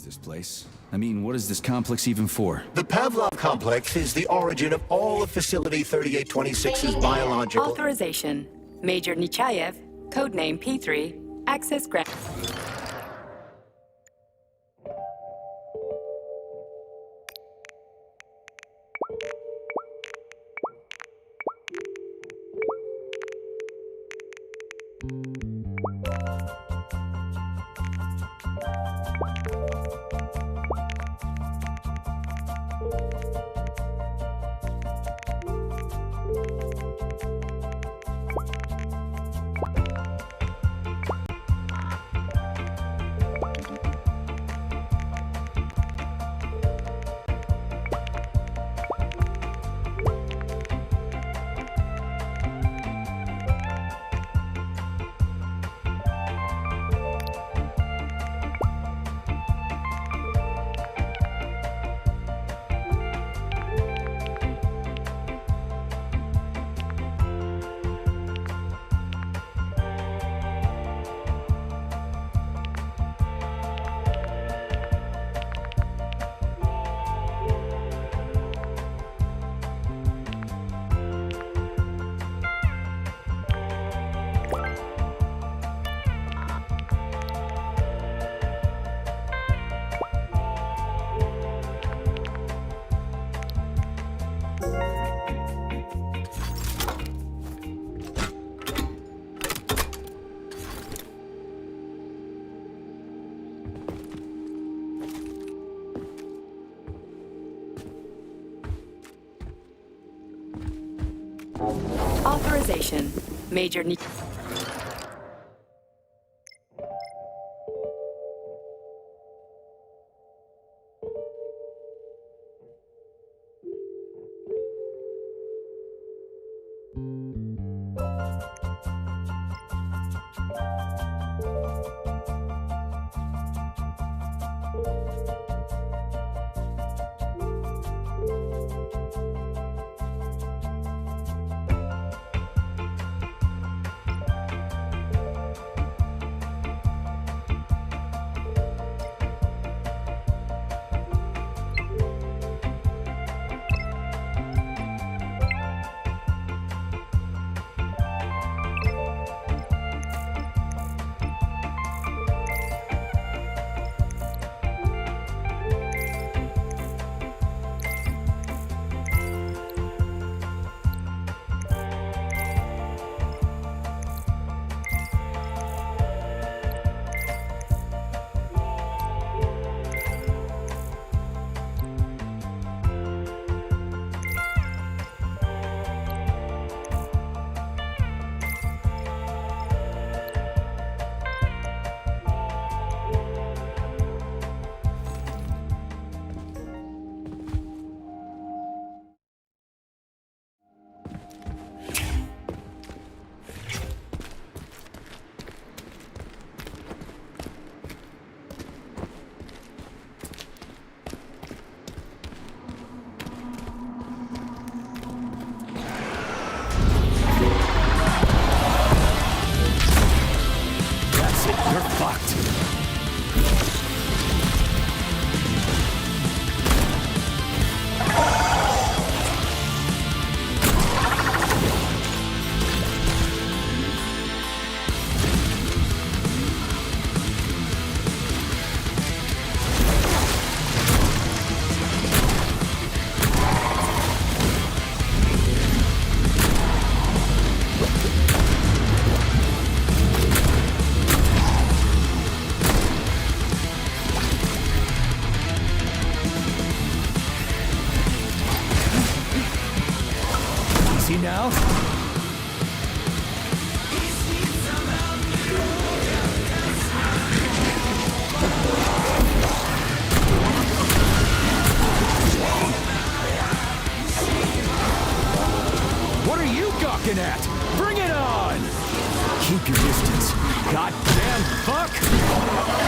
this place? I mean, what is this complex even for? The Pavlov complex is the origin of all of Facility 3826's biological... Authorization. Major Nechayev, codename P3, access grant. Authorization. Major now? What are you gawking at? Bring it on! Keep your distance. Goddamn fuck!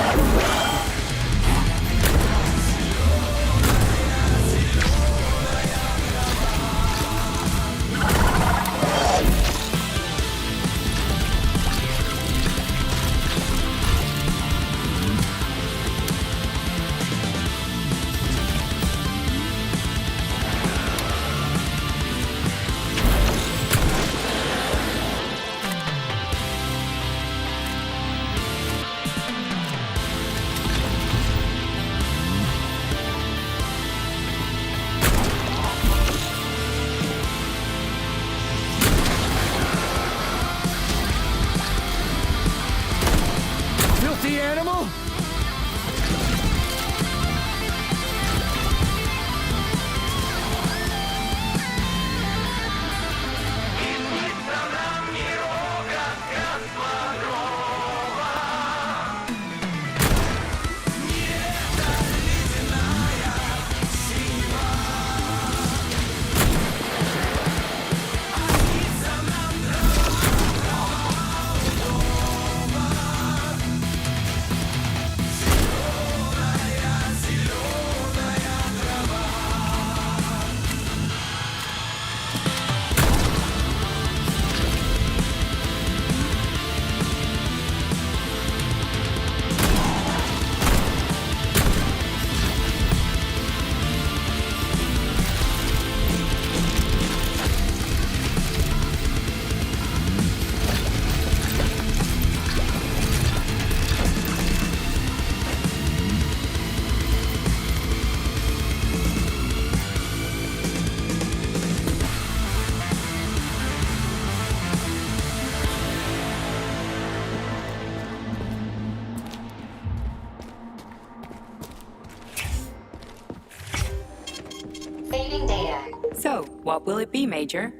So, what will it be, Major?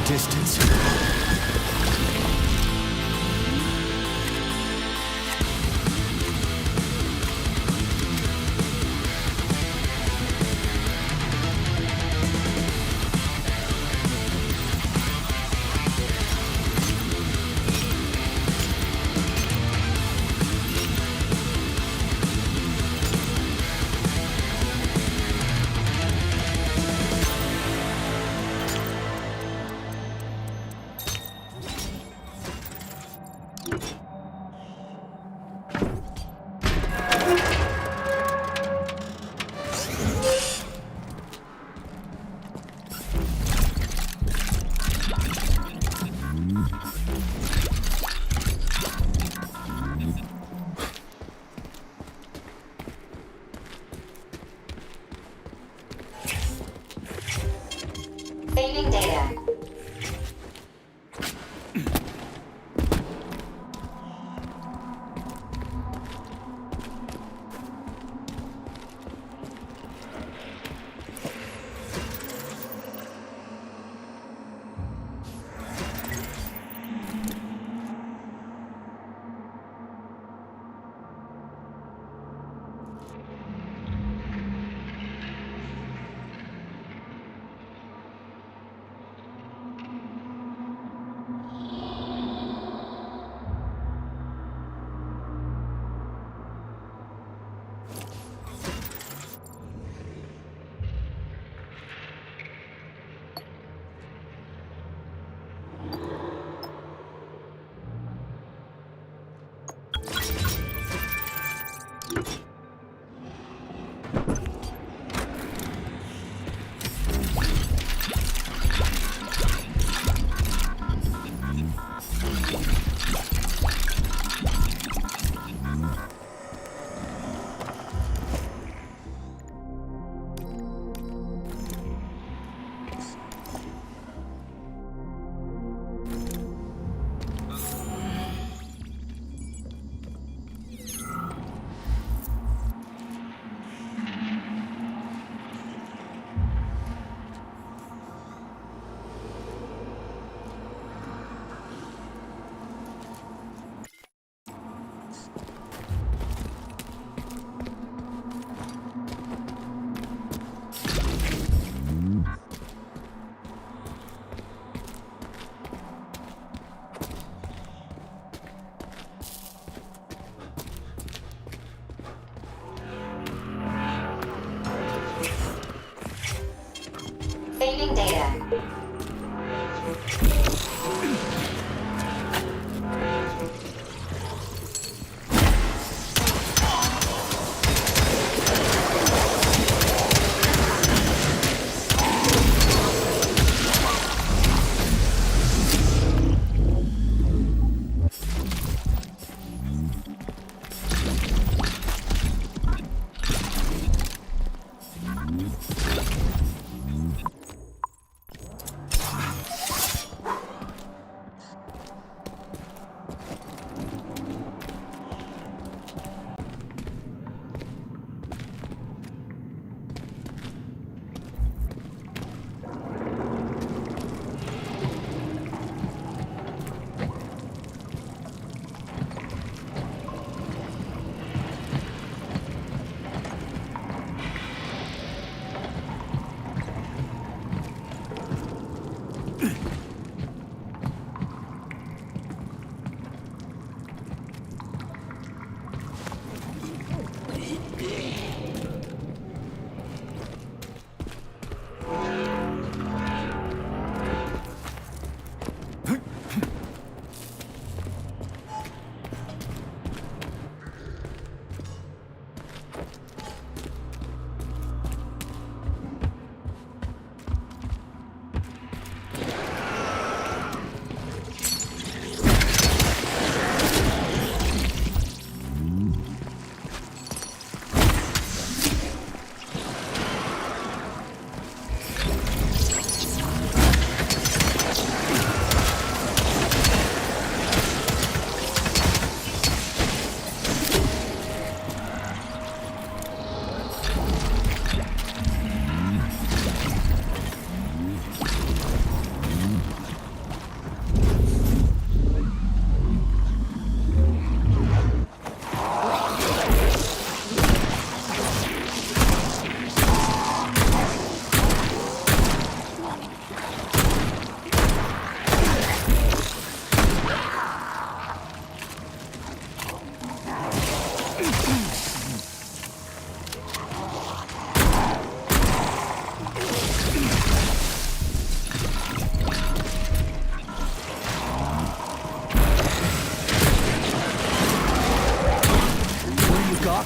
your distance. Saving data.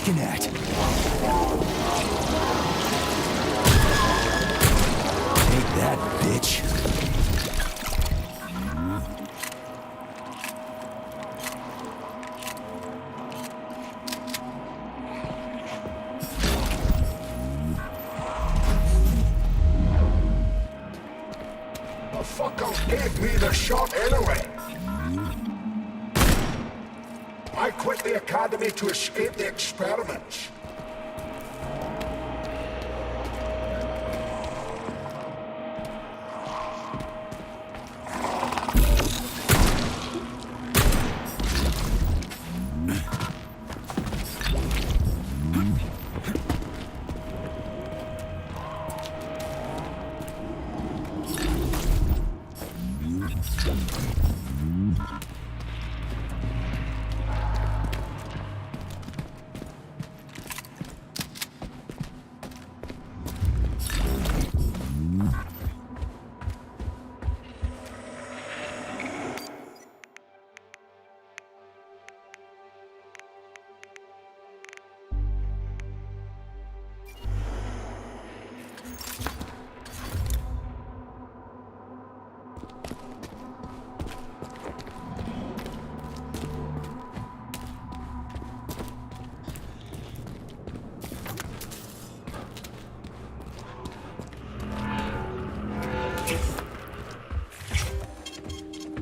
gawking at? Take that, bitch. The fuckers gave me the shot anyway. I quit the academy to escape the experiments.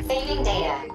Saving data.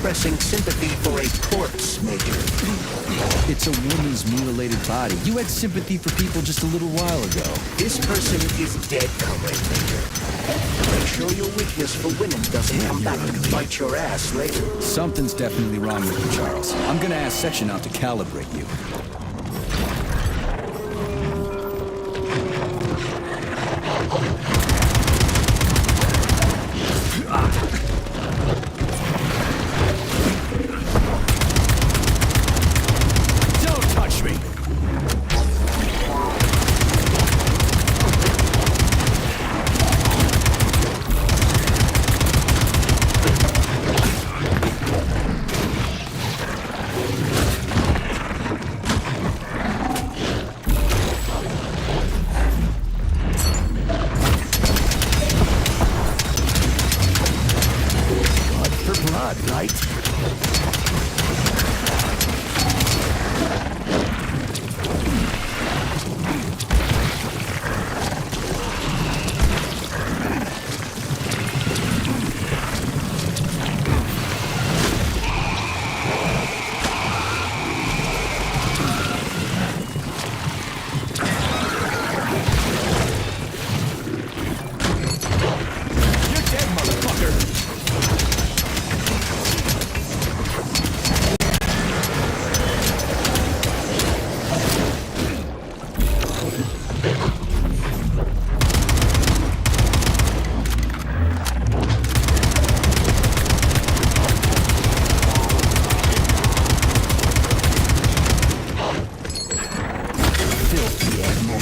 expressing sympathy for a corpse, Major. It's a woman's mutilated body. You had sympathy for people just a little while ago. This person is dead, Comrade Major. Make sure your weakness for women doesn't come back to bite your ass later. Something's definitely wrong with you, Charles. I'm gonna ask Section out to calibrate you. Don't touch me! Right? You're dead, motherfucker! Filthy animal.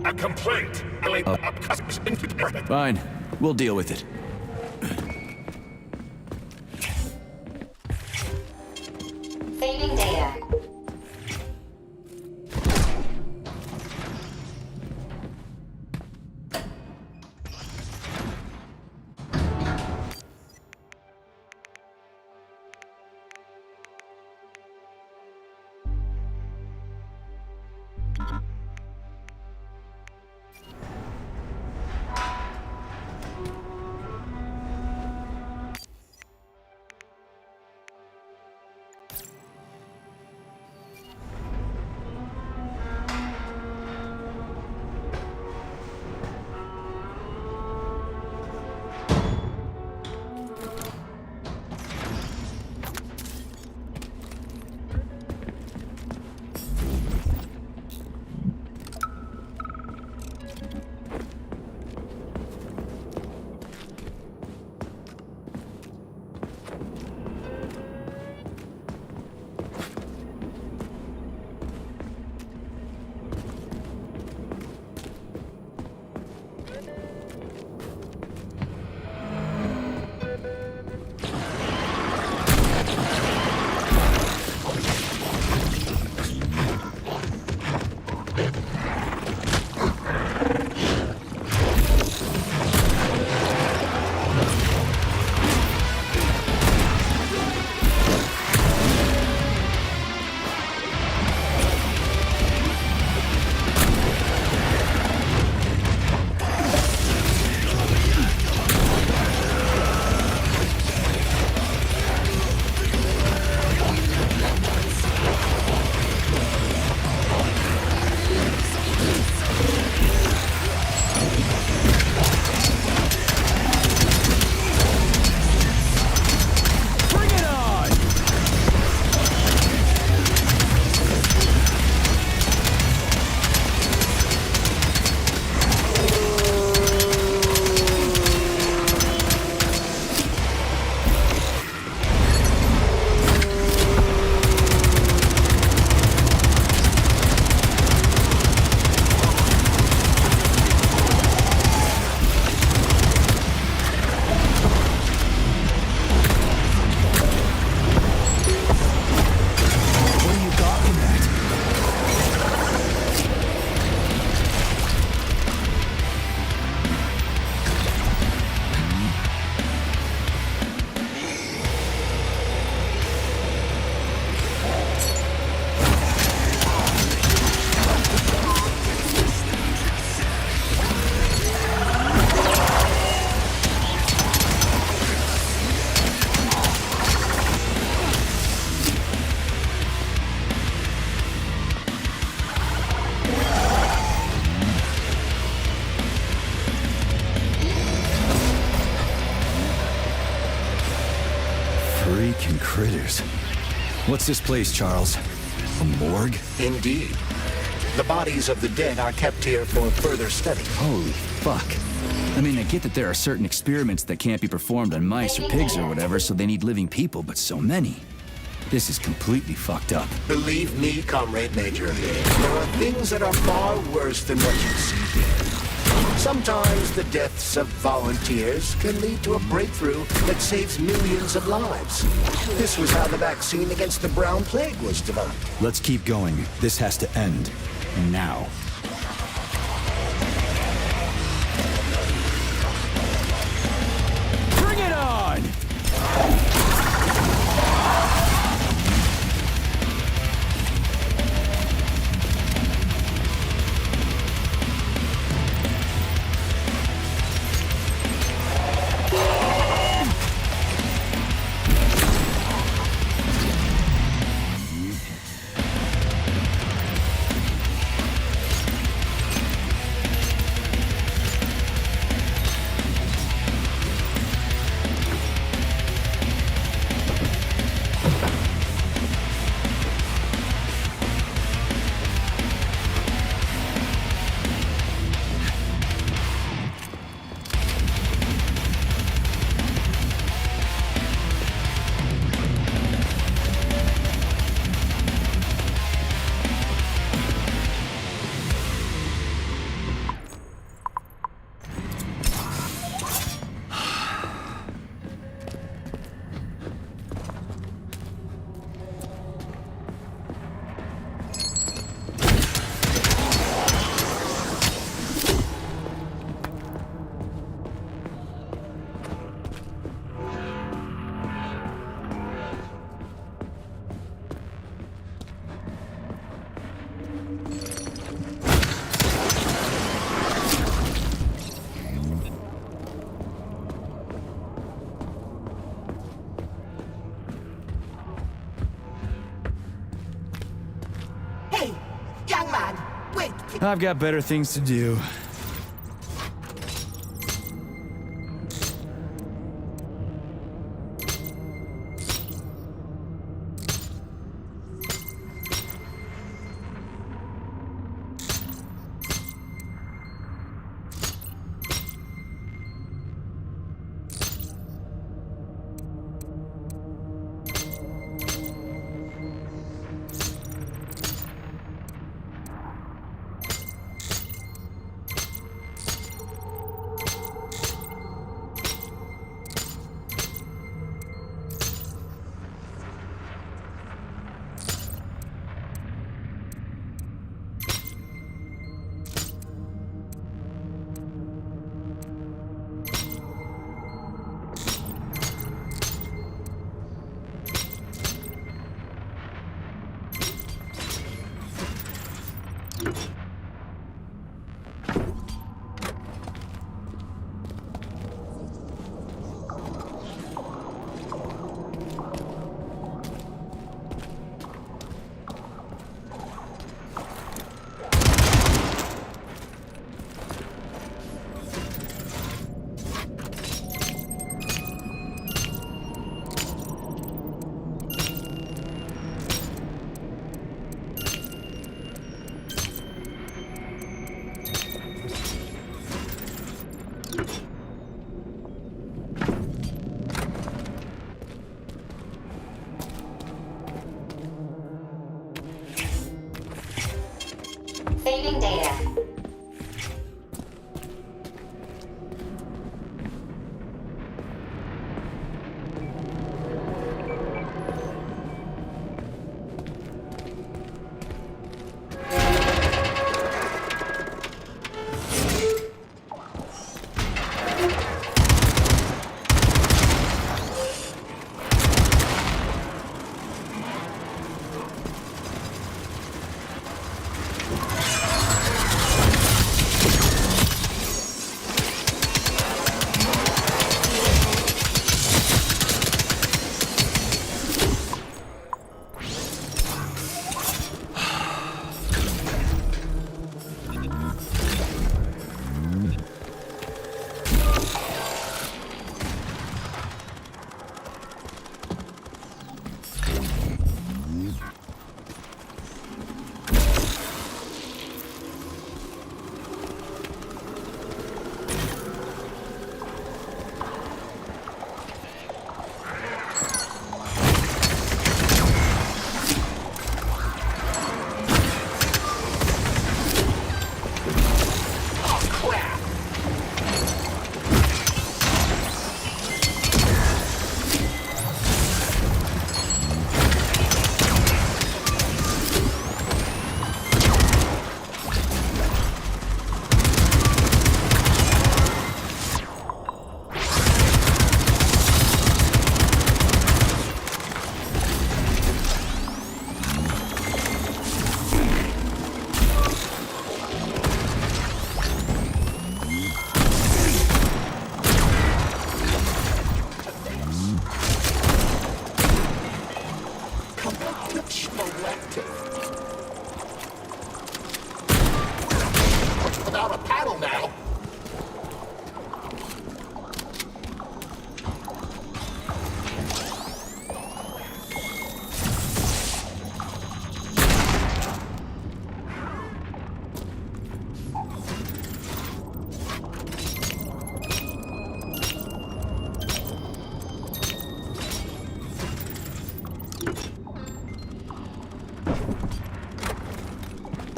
A complaint. Fine. We'll deal with it. Saving data. Bastards. What's this place, Charles? A morgue? Indeed. The bodies of the dead are kept here for further study. Holy fuck. I mean, I get that there are certain experiments that can't be performed on mice or pigs or whatever, so they need living people, but so many. This is completely fucked up. Believe me, Comrade Major, there are things that are far worse than what you see here. Sometimes the deaths of volunteers can lead to a breakthrough that saves millions of lives. This was how the vaccine against the brown plague was developed. Let's keep going. This has to end. Now. Bring it on! Hey, young man, wait. I've got better things to do. Saving data.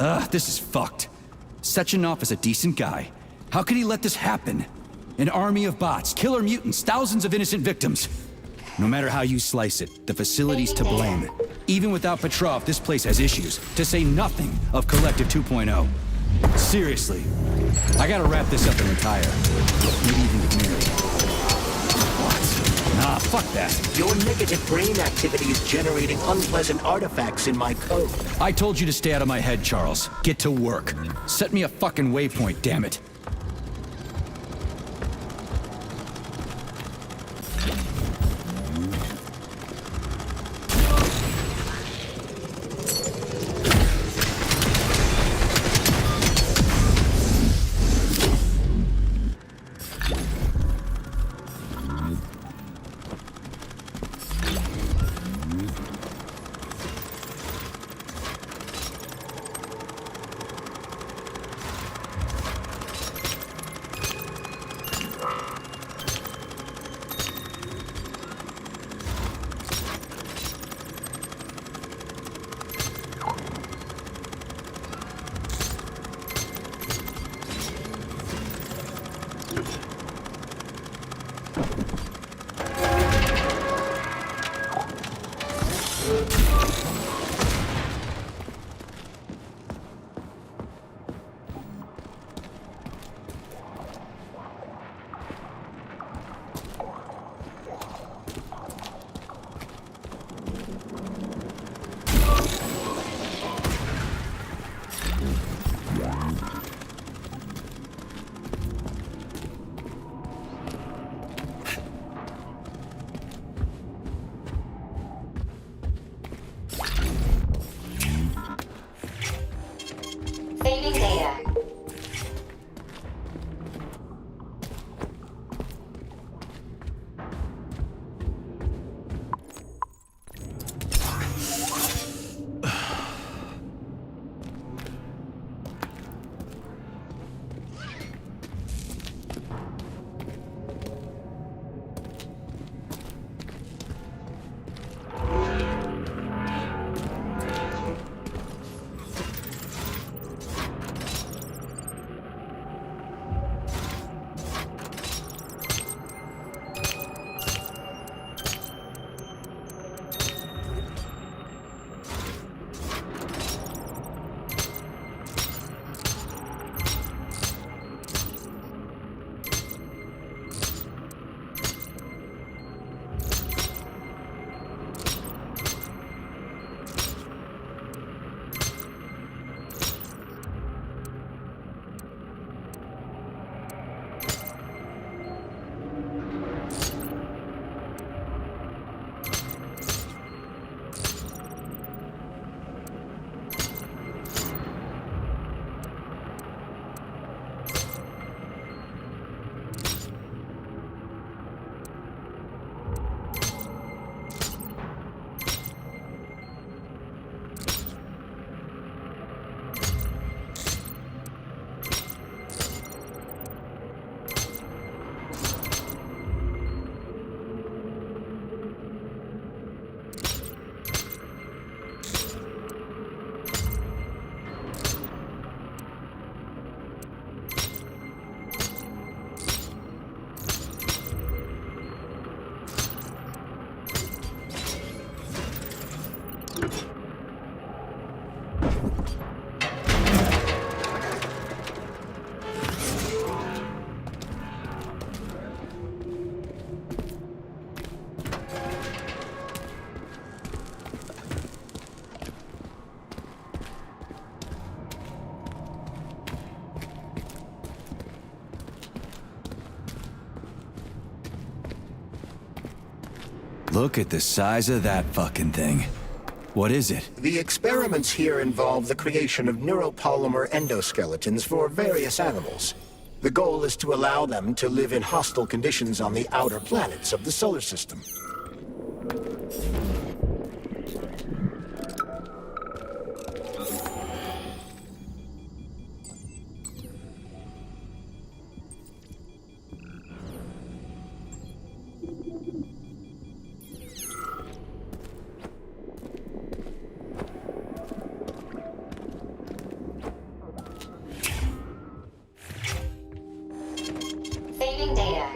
This is fucked. Sechenov is a decent guy. How could he let this happen? An army of bots, killer mutants, thousands of innocent victims. No matter how you slice it, the facility's to blame. Even without Petrov, this place has issues, to say nothing of Collective 2.0. Seriously, I gotta wrap this up and retire. Maybe even get married. What? Nah, fuck that. Your negative brain activity is generating unpleasant artifacts in my code. I told you to stay out of my head, Charles. Get to work. Set me a fucking waypoint, damn it. Saving data. Look at the size of that fucking thing. What is it? The experiments here involve the creation of neuropolymer endoskeletons for various animals. The goal is to allow them to live in hostile conditions on the outer planets of the solar system. Saving data.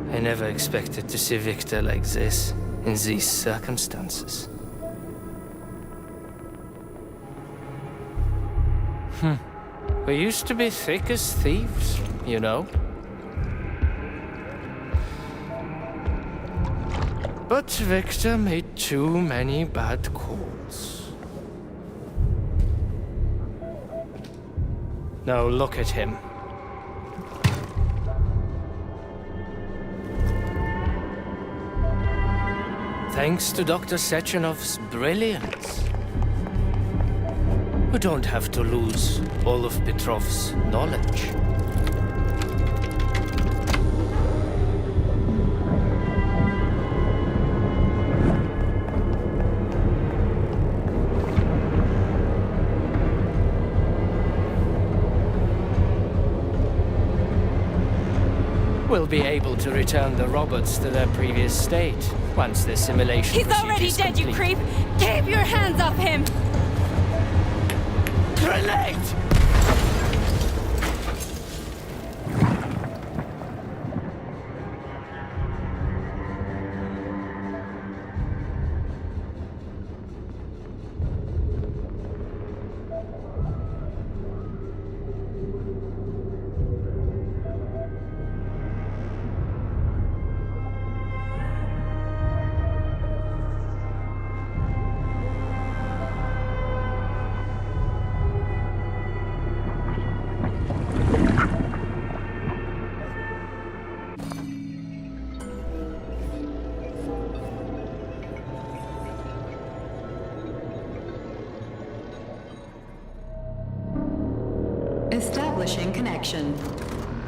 I never expected to see Victor like this, in these circumstances. We used to be thick as thieves, you know? But Victor made too many bad calls. Now look at him. Thanks to Dr. Sechenov's brilliance. We don't have to lose all of Petrov's knowledge. We'll be able to return the robots to their previous state once the simulation He's procedure already is dead, you complete. creep! Keep your hands off him! Grenade! Establishing connection.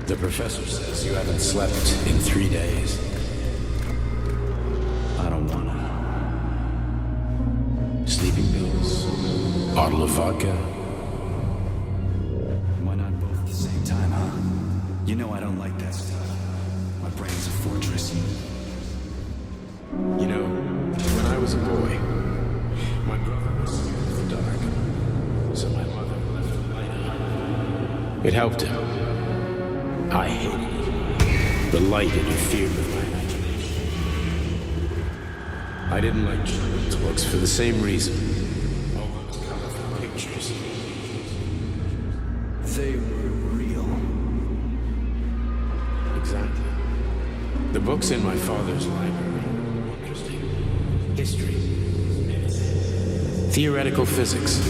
The professor says you haven't slept in 3 days. I don't wanna. Sleeping pills, bottle of vodka. Why not both at the same time, huh? You know I don't like that stuff. My brain's a fortress. You know, when I was a boy, my brother was scared of the dark. So my mother left the light on. It helped him. I hated it. The light interfered with my imagination. I didn't like children's books for the same reason. All those colorful pictures. They were real. Exactly. The books in my father's library were interesting. History, medicine, theoretical physics.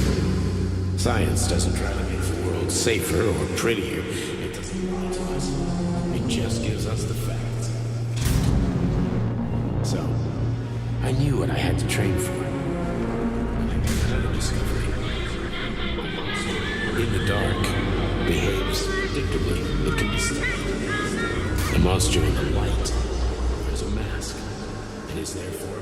Science doesn't try to make the world safer or prettier. It doesn't lie to us. It just gives us the facts. So, I knew what I had to train for. And I made another discovery. My monster, in the dark, behaves predictably. It can be studied. The monster in the light wears a mask and is therefore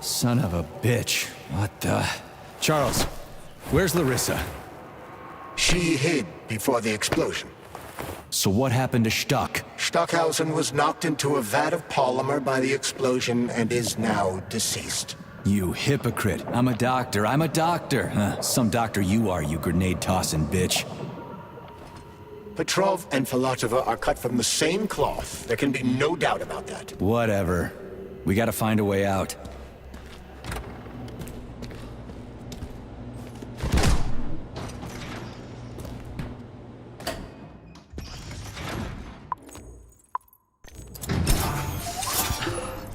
Son of a bitch. What the... Charles, where's Larissa? She hid before the explosion. So what happened to Stuck? Stockhausen was knocked into a vat of polymer by the explosion and is now deceased. You hypocrite. I'm a doctor. Some doctor you are, you grenade-tossing bitch. Petrov and Filatova are cut from the same cloth. There can be no doubt about that. Whatever. We gotta find a way out.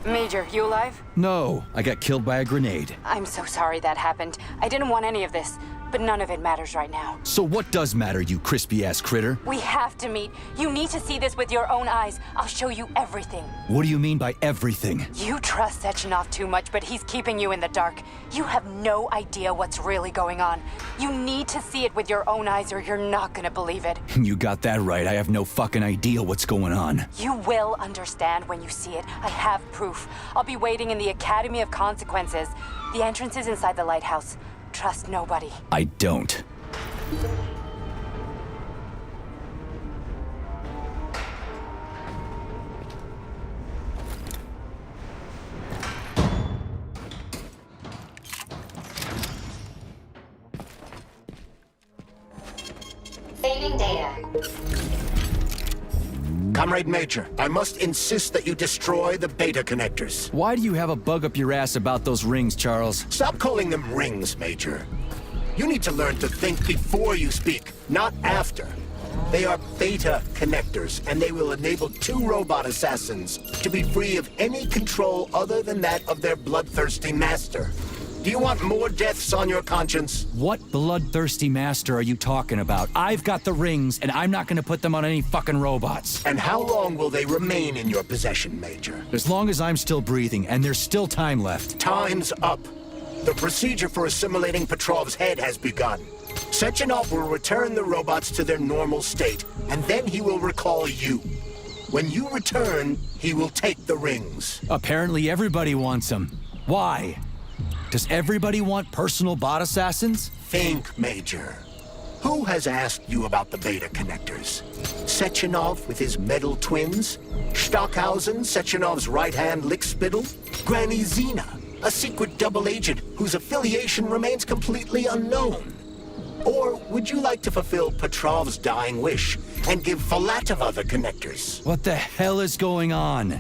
Major, you alive? No, I got killed by a grenade. I'm so sorry that happened. I didn't want any of this, but none of it matters right now. So what does matter, you crispy-ass critter? We have to meet. You need to see this with your own eyes. I'll show you everything. What do you mean by everything? You trust Sechenov too much, but he's keeping you in the dark. You have no idea what's really going on. You need to see it with your own eyes or you're not gonna believe it. You got that right. I have no fucking idea what's going on. You will understand when you see it. I have proof. I'll be waiting in the Academy of Consequences. The entrance is inside the lighthouse. Trust nobody. I don't. Saving data. Comrade Major, I must insist that you destroy the beta connectors. Why do you have a bug up your ass about those rings, Charles? Stop calling them rings, Major. You need to learn to think before you speak, not after. They are beta connectors, and they will enable 2 robot assassins to be free of any control other than that of their bloodthirsty master. Do you want more deaths on your conscience? What bloodthirsty master are you talking about? I've got the rings, and I'm not gonna put them on any fucking robots. And how long will they remain in your possession, Major? As long as I'm still breathing, and there's still time left. Time's up. The procedure for assimilating Petrov's head has begun. Sechenov will return the robots to their normal state, and then he will recall you. When you return, he will take the rings. Apparently everybody wants them. Why? Does everybody want personal bot assassins? Think, Major. Who has asked you about the beta connectors? Sechenov with his metal twins? Stockhausen, Sechenov's right-hand lickspittle? Granny Zena, a secret double agent whose affiliation remains completely unknown? Or would you like to fulfill Petrov's dying wish and give Filatova the connectors? What the hell is going on?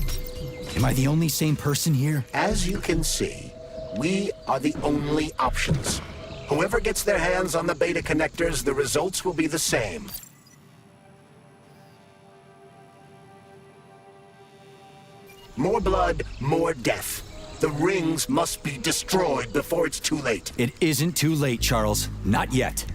Am I the only sane person here? As you can see, we are the only options. Whoever gets their hands on the beta connectors, the results will be the same. More blood, more death. The rings must be destroyed before it's too late. It isn't too late, Charles. Not yet.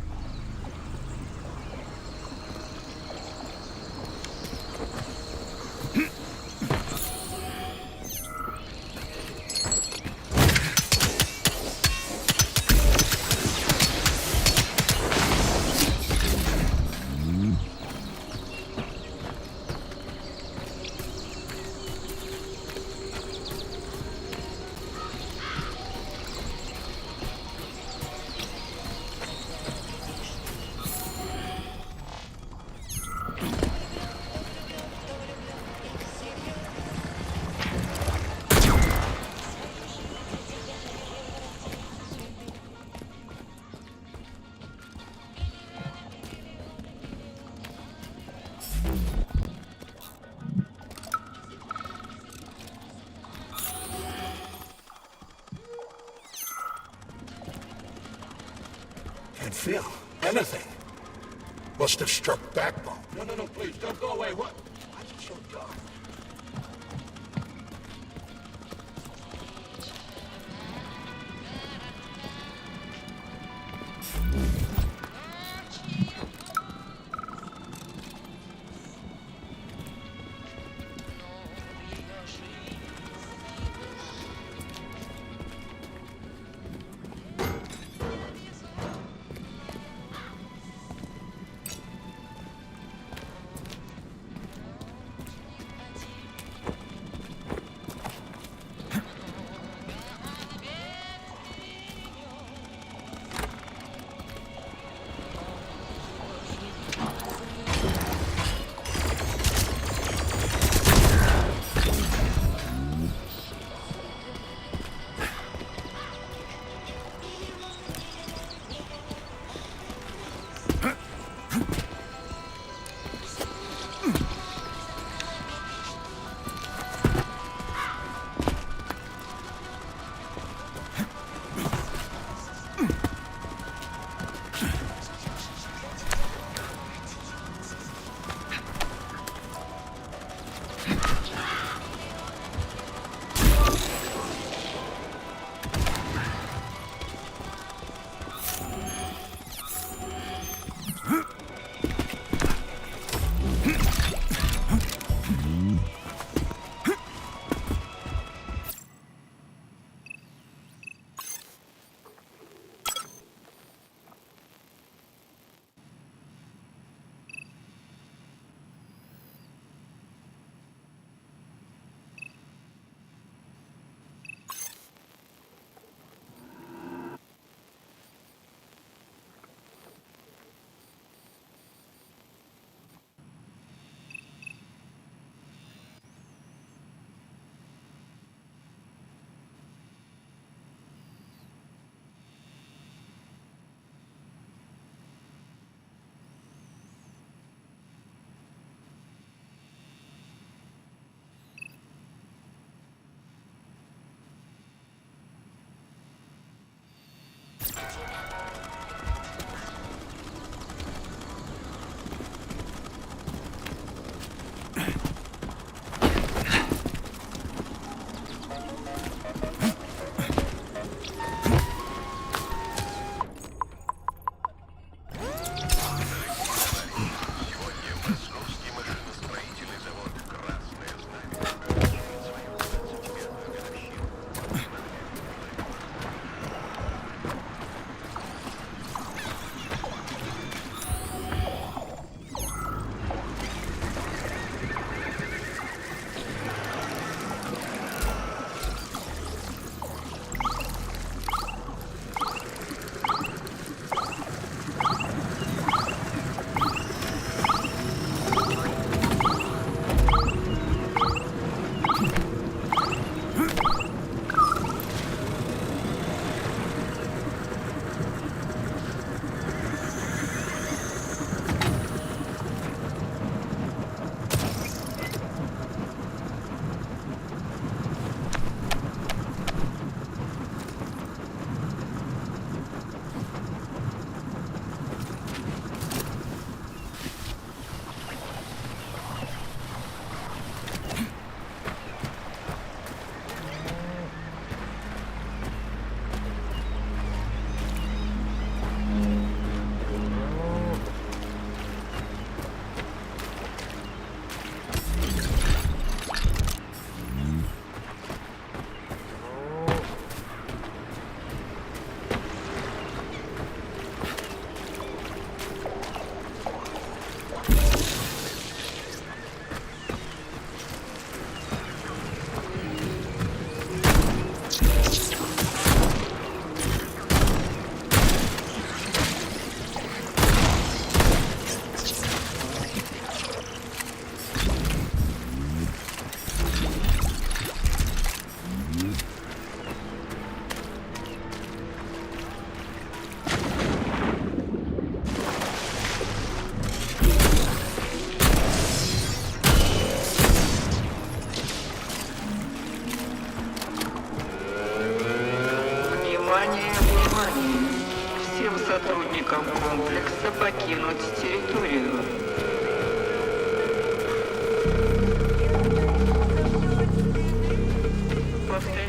Can't feel anything. Must have struck backbone. No, please, don't go away. What? Why is it so dark? Внимание, внимание! Всем сотрудникам комплекса покинуть территорию. Повторяю.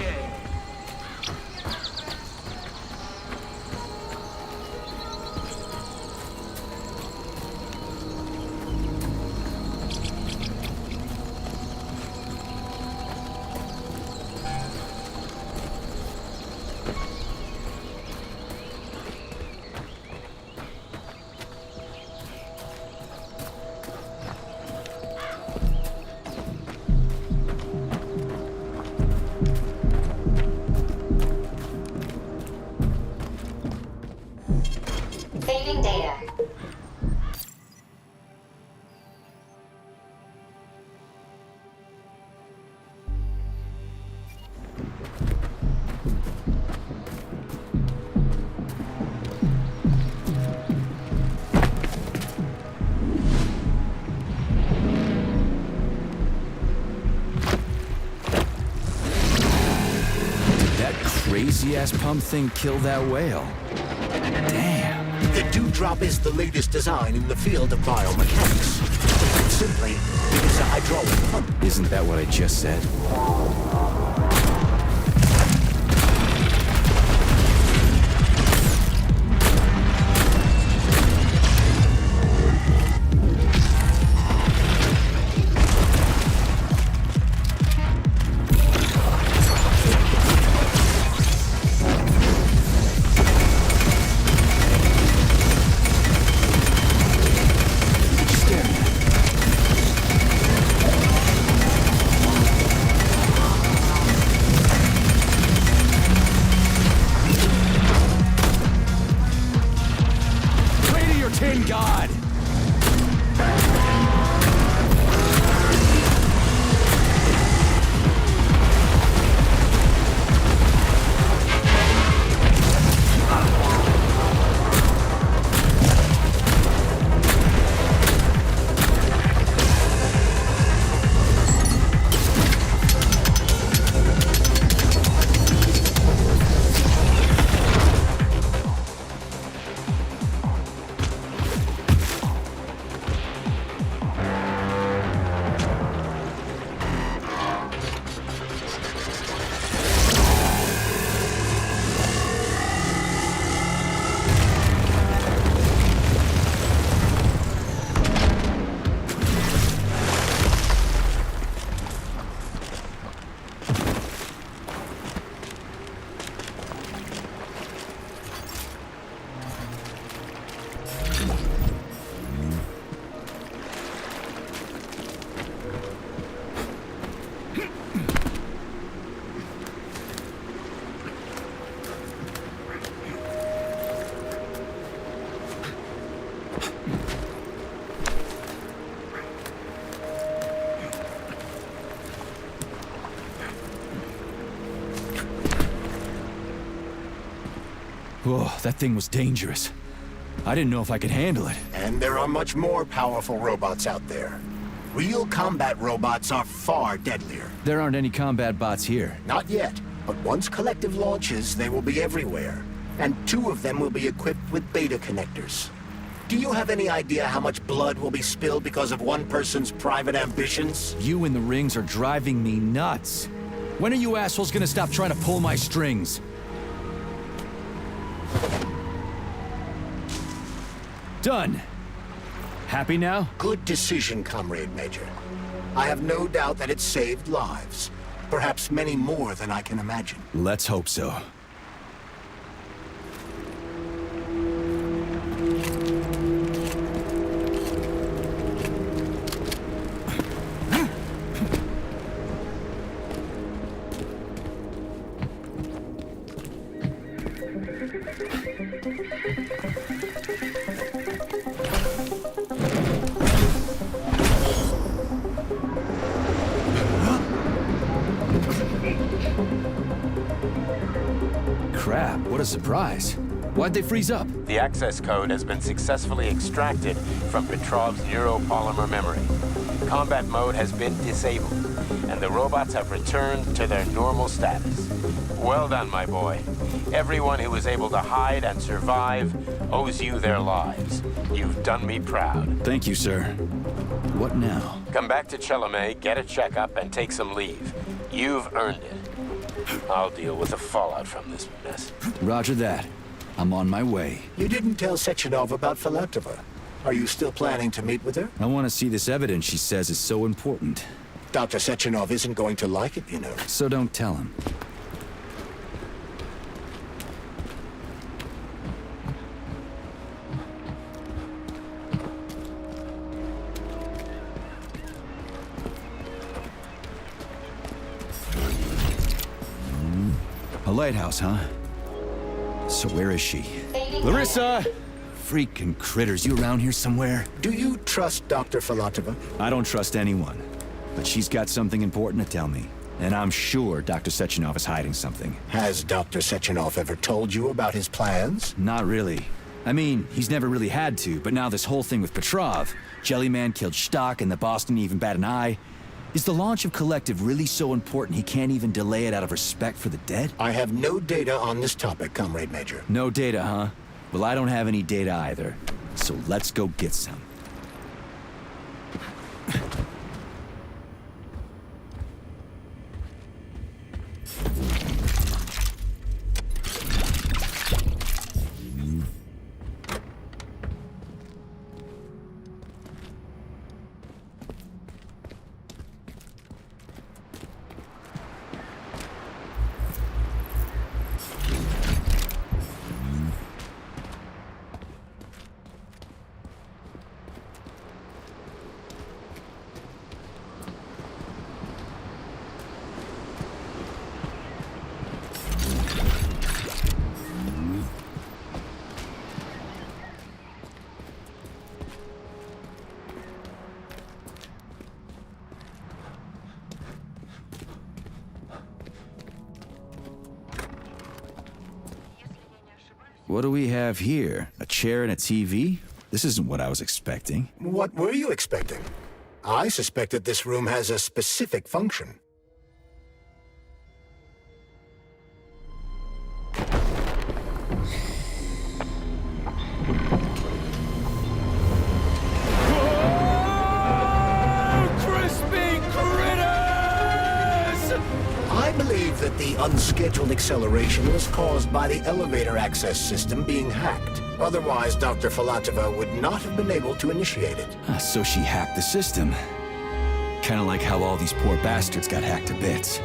Saving data. That crazy-ass pump thing kill that whale. Damn. The Dewdrop is the latest design in the field of biomechanics. Simply, it is a hydraulic pump. Isn't that what I just said? Tin God! Whoa, that thing was dangerous. I didn't know if I could handle it. And there are much more powerful robots out there. Real combat robots are far deadlier. There aren't any combat bots here. Not yet, but once Collective launches, they will be everywhere. And 2 of them will be equipped with beta connectors. Do you have any idea how much blood will be spilled because of one person's private ambitions? You in the rings are driving me nuts. When are you assholes gonna stop trying to pull my strings? Done. Happy now? Good decision, Comrade Major. I have no doubt that it saved lives. Perhaps many more than I can imagine. Let's hope so. Crap, what a surprise. Why'd they freeze up? The access code has been successfully extracted from Petrov's neuropolymer memory. Combat mode has been disabled, and the robots have returned to their normal status. Well done, my boy. Everyone who was able to hide and survive owes you their lives. You've done me proud. Thank you, sir. What now? Come back to Chalamet, get a checkup, and take some leave. You've earned it. I'll deal with the fallout from this mess. Roger that. I'm on my way. You didn't tell Sechenov about Filatova. Are you still planning to meet with her? I want to see this evidence she says is so important. Dr. Sechenov isn't going to like it, you know. So don't tell him. A lighthouse, huh? So where is she? Larissa! Freaking critters, you around here somewhere? Do you trust Dr. Filatova? I don't trust anyone. But she's got something important to tell me. And I'm sure Dr. Sechenov is hiding something. Has Dr. Sechenov ever told you about his plans? Not really. I mean, he's never really had to, but now this whole thing with Petrov, Jellyman killed Stock and the boss didn't even bat an eye. Is the launch of Collective really so important he can't even delay it out of respect for the dead? I have no data on this topic, Comrade Major. No data, huh? Well, I don't have any data either. So let's go get some. What do we have here? A chair and a TV? This isn't what I was expecting. What were you expecting? I suspected this room has a specific function. I believe that the unscheduled acceleration was caused by the elevator access system being hacked. Otherwise, Dr. Filatova would not have been able to initiate it. So she hacked the system. Kinda like how all these poor bastards got hacked to bits.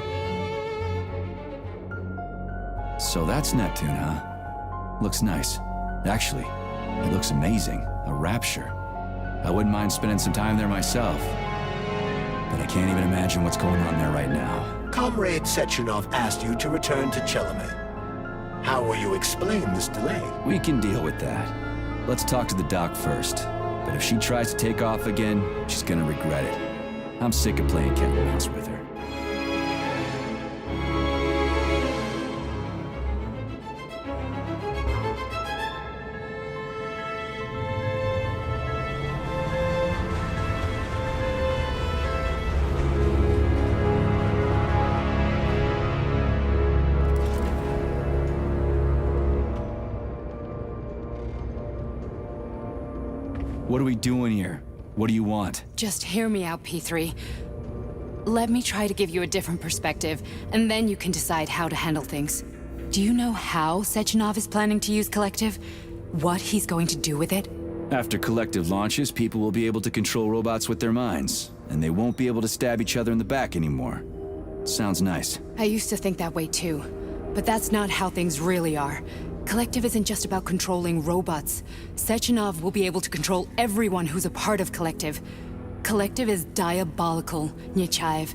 So that's Neptune, huh? Looks nice. Actually, it looks amazing. A rapture. I wouldn't mind spending some time there myself. But I can't even imagine what's going on there right now. Comrade Sechenov asked you to return to Chalamet. How will you explain this delay? We can deal with that. Let's talk to the doc first. But if she tries to take off again, she's gonna regret it. I'm sick of playing cat and mouse with her. What are we doing here? What do you want? Just hear me out, P3. Let me try to give you a different perspective, and then you can decide how to handle things. Do you know how Sechenov is planning to use Collective? What he's going to do with it? After Collective launches, people will be able to control robots with their minds, and they won't be able to stab each other in the back anymore. Sounds nice. I used to think that way too, but that's not how things really are. Collective isn't just about controlling robots. Sechenov will be able to control everyone who's a part of Collective. Collective is diabolical, Nechayev.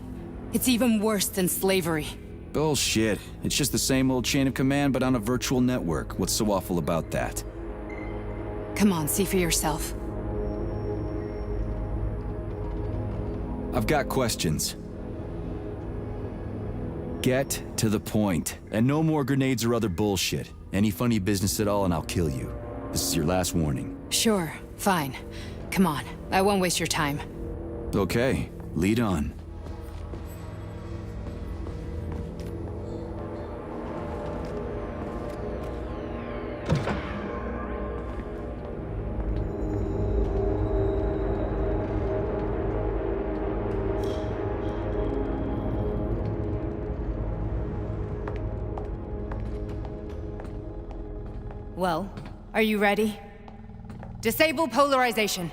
It's even worse than slavery. Bullshit. It's just the same old chain of command, but on a virtual network. What's so awful about that? Come on, see for yourself. I've got questions. Get to the point. And no more grenades or other bullshit. Any funny business at all and I'll kill you. This is your last warning. Sure, fine. Come on, I won't waste your time. Okay, lead on. Well, are you ready? Disable polarization.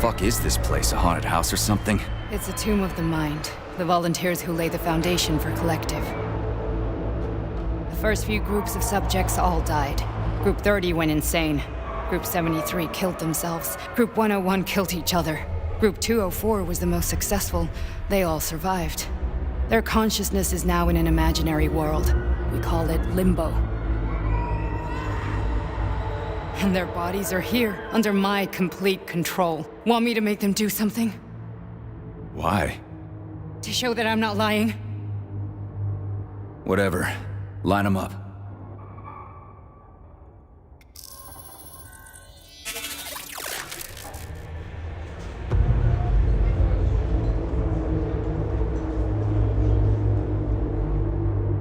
Fuck is this place? A haunted house or something? It's a tomb of the mind. The volunteers who lay the foundation for Collective. The first few groups of subjects all died. Group 30 went insane. Group 73 killed themselves. Group 101 killed each other. Group 204 was the most successful. They all survived. Their consciousness is now in an imaginary world. We call it Limbo. And their bodies are here, under my complete control. Want me to make them do something? Why? To show that I'm not lying? Whatever. Line them up.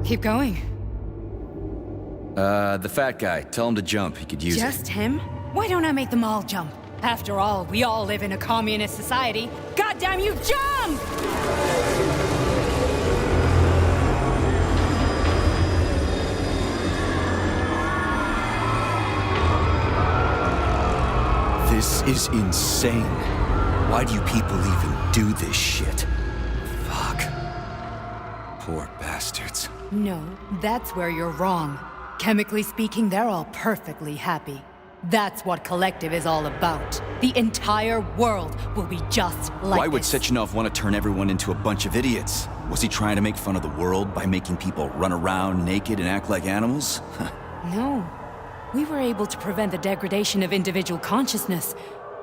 Keep going. The fat guy. Tell him to jump. He could use it. Just him? Why don't I make them all jump? After all, we all live in a communist society. Goddamn you, jump! This is insane. Why do you people even do this shit? Fuck. Poor bastards. No, that's where you're wrong. Chemically speaking, they're all perfectly happy. That's what Collective is all about. The entire world will be just like Why would this. Sechenov want to turn everyone into a bunch of idiots? Was he trying to make fun of the world by making people run around naked and act like animals? No. We were able to prevent the degradation of individual consciousness.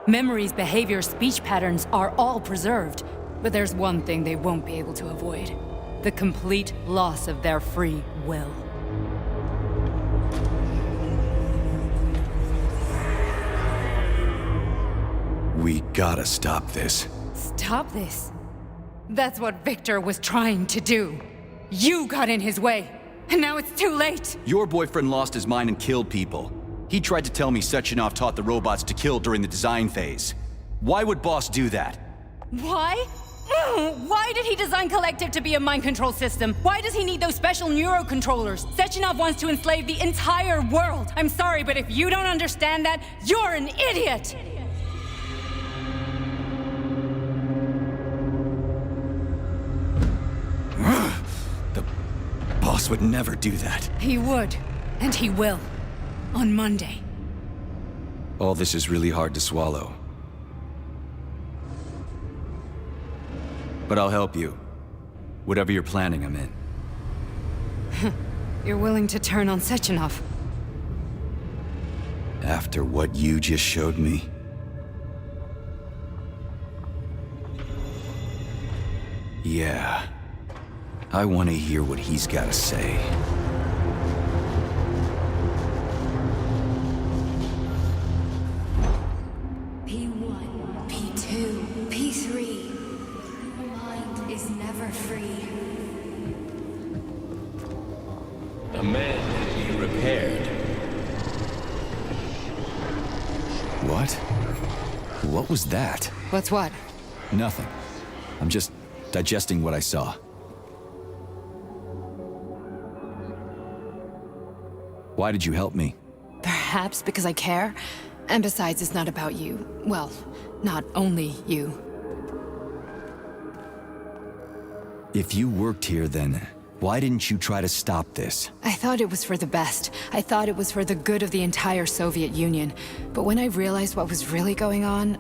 Memories, behaviors, speech patterns are all preserved. But there's one thing they won't be able to avoid. The complete loss of their free will. We gotta stop this. Stop this. That's what Victor was trying to do. You got in his way, and now it's too late. Your boyfriend lost his mind and killed people. He tried to tell me Sechenov taught the robots to kill during the design phase. Why would Boss do that? Why? Why did he design Collective to be a mind control system? Why does he need those special neurocontrollers? Sechenov wants to enslave the entire world. I'm sorry, but if you don't understand that, you're an idiot! The boss would never do that. He would, and he will. On Monday. All this is really hard to swallow. But I'll help you. Whatever you're planning, I'm in. You're willing to turn on Sechenov? After what you just showed me? Yeah. I want to hear what he's got to say. P1, P2, P3. The mind is never free. A man can be repaired. What? What was that? What's what? Nothing. I'm just digesting what I saw. Why did you help me? Perhaps because I care. And besides, it's not about you. Well, not only you. If you worked here, then why didn't you try to stop this? I thought it was for the best. I thought it was for the good of the entire Soviet Union. But when I realized what was really going on,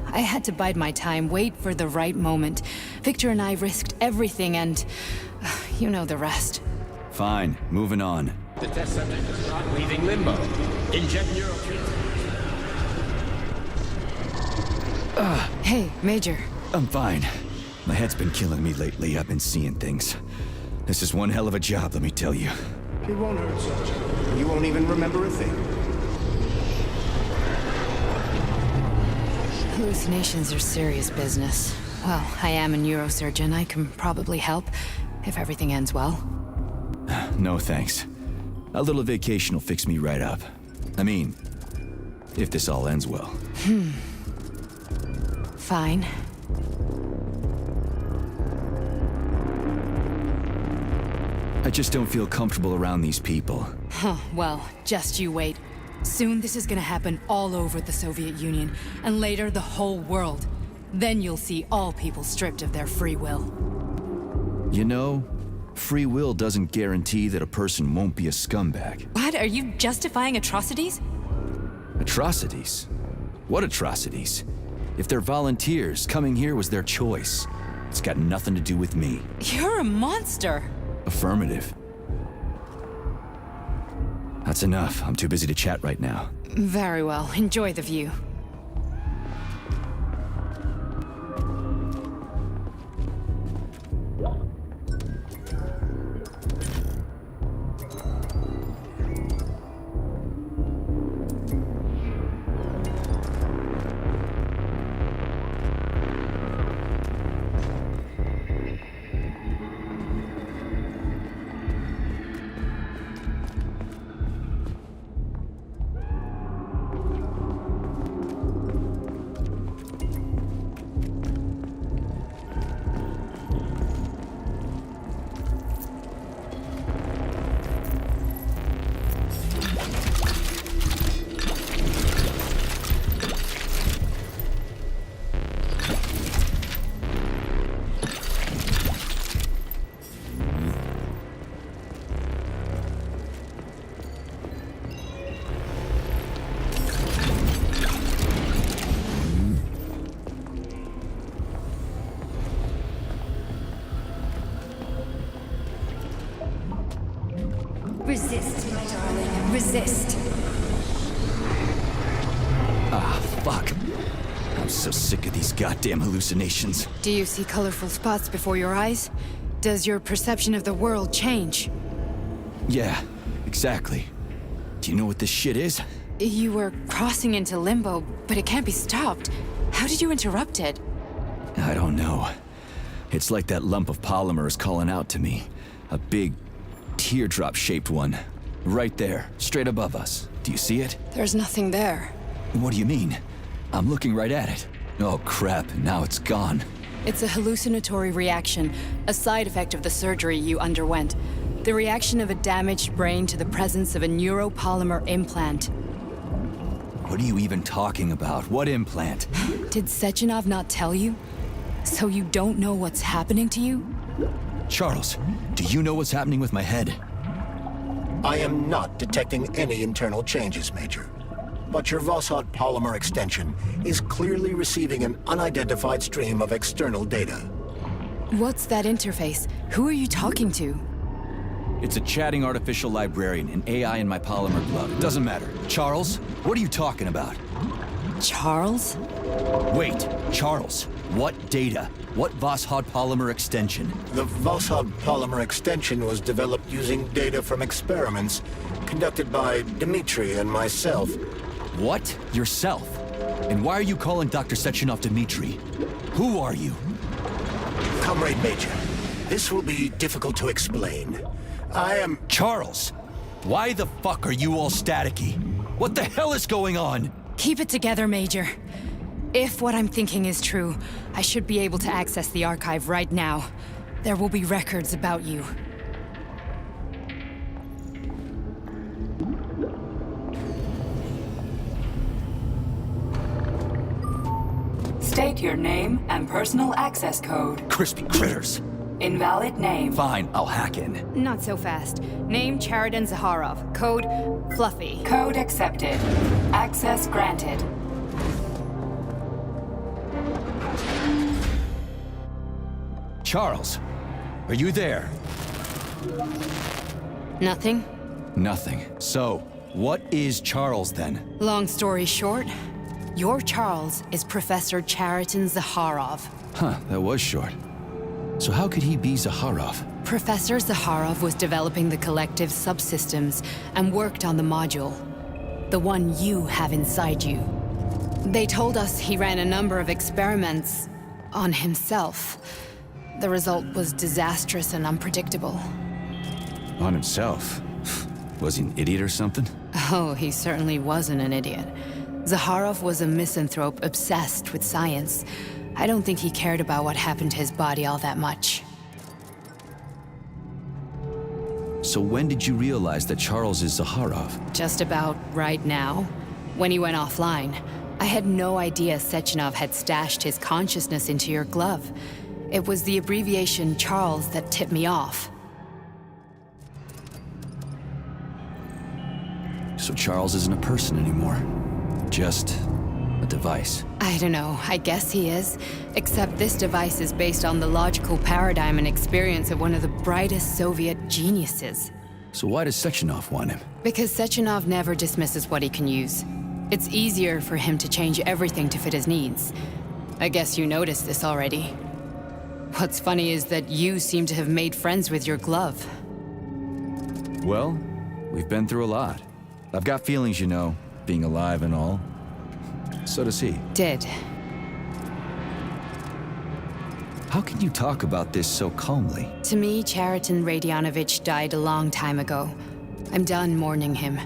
I had to bide my time, wait for the right moment. Victor and I risked everything and... you know the rest. Fine, moving on. The test subject is not leaving Limbo. Inject neurotransmitters. Hey, Major. I'm fine. My head's been killing me lately. I've been seeing things. This is one hell of a job, let me tell you. It won't hurt, Sergeant. You won't even remember a thing. Hallucinations are serious business. Well, I am a neurosurgeon. I can probably help, if everything ends well. No thanks. A little vacation will fix me right up. I mean, if this all ends well. Fine. I just don't feel comfortable around these people. Huh, well, just you wait. Soon this is gonna happen all over the Soviet Union, and later the whole world. Then you'll see all people stripped of their free will. You know, free will doesn't guarantee that a person won't be a scumbag. What? Are you justifying atrocities? Atrocities? What atrocities? If they're volunteers, coming here was their choice. It's got nothing to do with me. You're a monster! Affirmative. That's enough. I'm too busy to chat right now. Very well. Enjoy the view. Resist, my darling. Resist. Ah, fuck. I'm so sick of these goddamn hallucinations. Do you see colorful spots before your eyes? Does your perception of the world change? Yeah, exactly. Do you know what this shit is? You were crossing into limbo, but it can't be stopped. How did you interrupt it? I don't know. It's like that lump of polymer is calling out to me. A big, teardrop-shaped one. Right there, straight above us. Do you see it? There's nothing there. What do you mean? I'm looking right at it. Oh crap, now it's gone. It's a hallucinatory reaction, a side effect of the surgery you underwent. The reaction of a damaged brain to the presence of a neuropolymer implant. What are you even talking about? What implant? Did Sechenov not tell you? So you don't know what's happening to you? Charles, do you know what's happening with my head? I am not detecting any internal changes, Major. But your Voshod polymer extension is clearly receiving an unidentified stream of external data. What's that interface? Who are you talking to? It's a chatting artificial librarian, an AI in my polymer glove. It doesn't matter. Charles, what are you talking about? Charles? Wait, Charles, what data? What Voshod polymer extension? The Voshod polymer extension was developed using data from experiments conducted by Dmitri and myself. What? Yourself? And why are you calling Dr. Sechenov Dmitri? Who are you? Comrade Major, this will be difficult to explain. I am... Charles! Why the fuck are you all staticky? What the hell is going on? Keep it together, Major. If what I'm thinking is true, I should be able to access the archive right now. There will be records about you. State your name and personal access code. Crispy critters. Invalid name. Fine, I'll hack in. Not so fast. Name Chariton Zaharov. Code Fluffy. Code accepted. Access granted. Charles, are you there? Nothing? Nothing. So, what is Charles then? Long story short, your Charles is Professor Chariton Zaharov. Huh, that was short. So how could he be Zaharov? Professor Zaharov was developing the collective subsystems and worked on the module. The one you have inside you. They told us he ran a number of experiments on himself. The result was disastrous and unpredictable. On himself? Was he an idiot or something? Oh, he certainly wasn't an idiot. Zaharov was a misanthrope obsessed with science. I don't think he cared about what happened to his body all that much. So when did you realize that Charles is Zaharov? Just about right now, when he went offline. I had no idea Sechenov had stashed his consciousness into your glove. It was the abbreviation Charles that tipped me off. So Charles isn't a person anymore. Just a device. I don't know, I guess he is. Except this device is based on the logical paradigm and experience of one of the brightest Soviet geniuses. So why does Sechenov want him? Because Sechenov never dismisses what he can use. It's easier for him to change everything to fit his needs. I guess you noticed this already. What's funny is that you seem to have made friends with your glove. Well, we've been through a lot. I've got feelings, you know, being alive and all. So does he. Did. How can you talk about this so calmly? To me, Chariton Radyanovich died a long time ago. I'm done mourning him.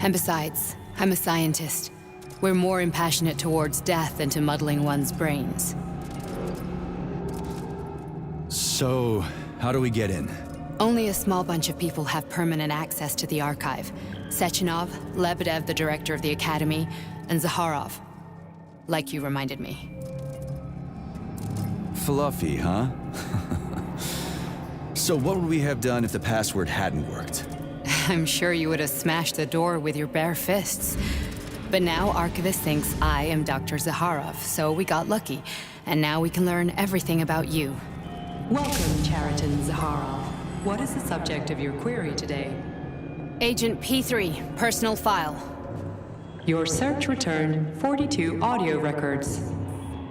And besides, I'm a scientist. We're more impassionate towards death than to muddling one's brains. So, how do we get in? Only a small bunch of people have permanent access to the archive. Sechenov, Lebedev, the director of the Academy, and Zaharov. Like you reminded me. Fluffy, huh? So what would we have done if the password hadn't worked? I'm sure you would have smashed the door with your bare fists. But now Archivist thinks I am Dr. Zaharov, so we got lucky. And now we can learn everything about you. Welcome, Chariton Zaharov. What is the subject of your query today? Agent P3, personal file. Your search returned 42 audio records.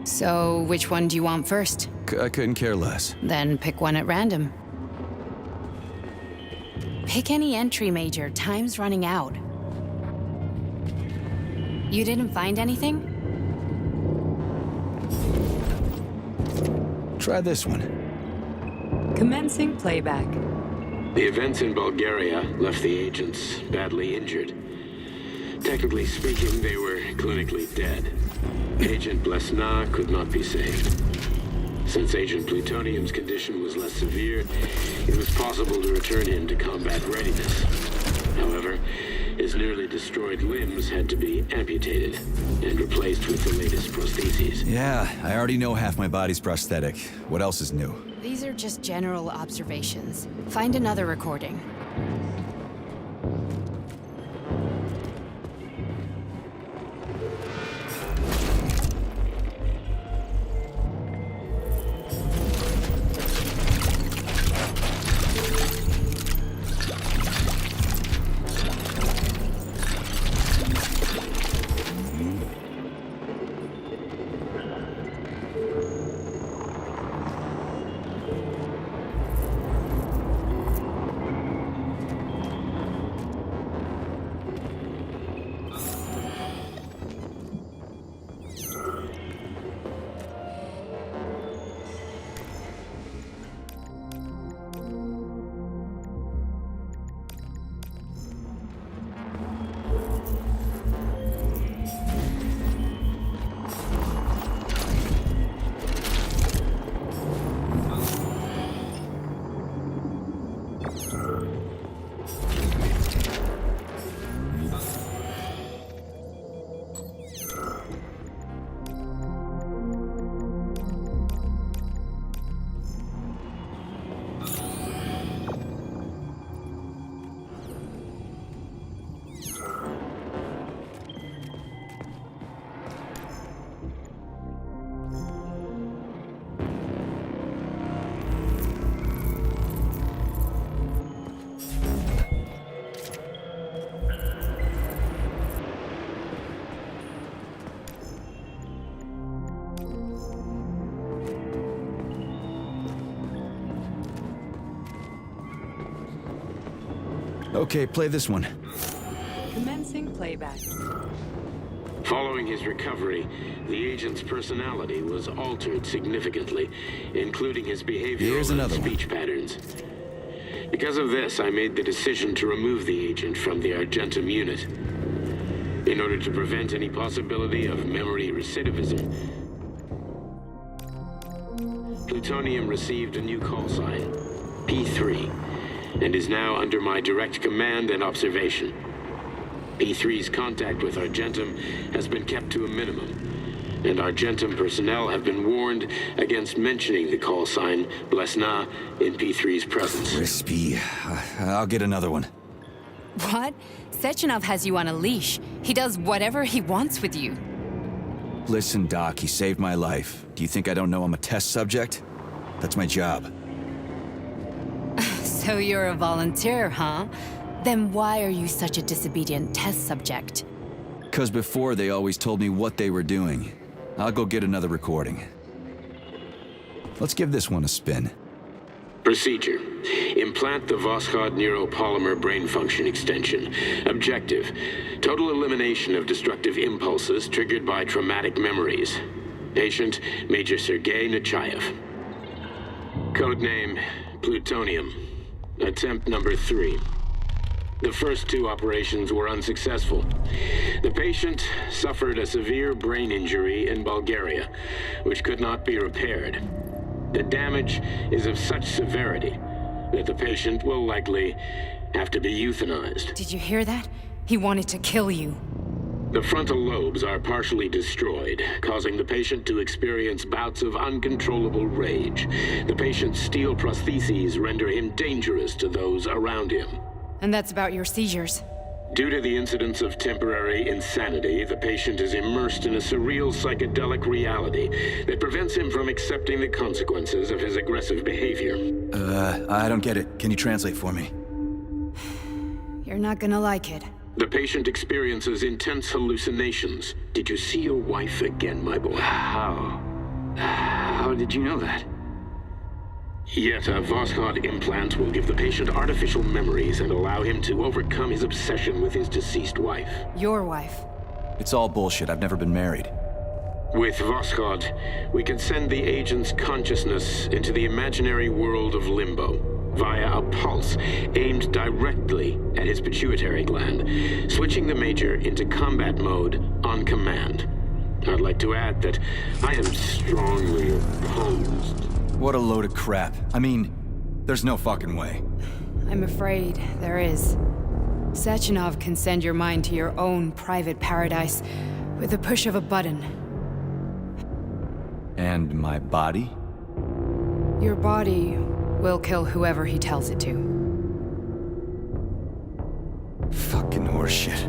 So, which one do you want first? I couldn't care less. Then pick one at random. Pick any entry, Major. Time's running out. You didn't find anything? Try this one. Commencing playback. The events in Bulgaria left the agents badly injured. Technically speaking, they were clinically dead. Agent Blesna could not be saved. Since Agent Plutonium's condition was less severe, it was possible to return him to combat readiness. However, his nearly destroyed limbs had to be amputated and replaced with the latest prostheses. Yeah, I already know half my body's prosthetic. What else is new? These are just general observations. Find another recording. Okay, play this one. Commencing playback. Following his recovery, the agent's personality was altered significantly, including his behavior Here's and another speech patterns. Because of this, I made the decision to remove the agent from the Argentum unit, in order to prevent any possibility of memory recidivism. Plutonium received a new call sign, P3, and is now under my direct command and observation. P3's contact with Argentum has been kept to a minimum, and Argentum personnel have been warned against mentioning the call sign Blesna in P3's presence. Crispy. I'll get another one. What? Sechenov has you on a leash. He does whatever he wants with you. Listen, Doc, he saved my life. Do you think I don't know I'm a test subject? That's my job. So you're a volunteer, huh? Then why are you such a disobedient test subject? 'Cause before they always told me what they were doing. I'll go get another recording. Let's give this one a spin. Procedure. Implant the Voskhod neuropolymer brain function extension. Objective. Total elimination of destructive impulses triggered by traumatic memories. Patient, Major Sergei Nechayev. Codename, Plutonium. Attempt number 3. The first 2 operations were unsuccessful. The patient suffered a severe brain injury in Bulgaria, which could not be repaired. The damage is of such severity that the patient will likely have to be euthanized. Did you hear that? He wanted to kill you. The frontal lobes are partially destroyed, causing the patient to experience bouts of uncontrollable rage. The patient's steel prostheses render him dangerous to those around him. And that's about your seizures. Due to the incidence of temporary insanity, the patient is immersed in a surreal psychedelic reality that prevents him from accepting the consequences of his aggressive behavior. I don't get it. Can you translate for me? You're not gonna like it. The patient experiences intense hallucinations. Did you see your wife again, my boy? How did you know that? Yet a Voskhod implant will give the patient artificial memories and allow him to overcome his obsession with his deceased wife. Your wife. It's all bullshit. I've never been married. With Voskhod, we can send the agent's consciousness into the imaginary world of limbo via a pulse aimed directly at his pituitary gland, switching the Major into combat mode on command. I'd like to add that I am strongly opposed. What a load of crap. I mean, there's no fucking way. I'm afraid there is. Sechenov can send your mind to your own private paradise with the push of a button. And my body? Your body will kill whoever he tells it to. Fucking horseshit.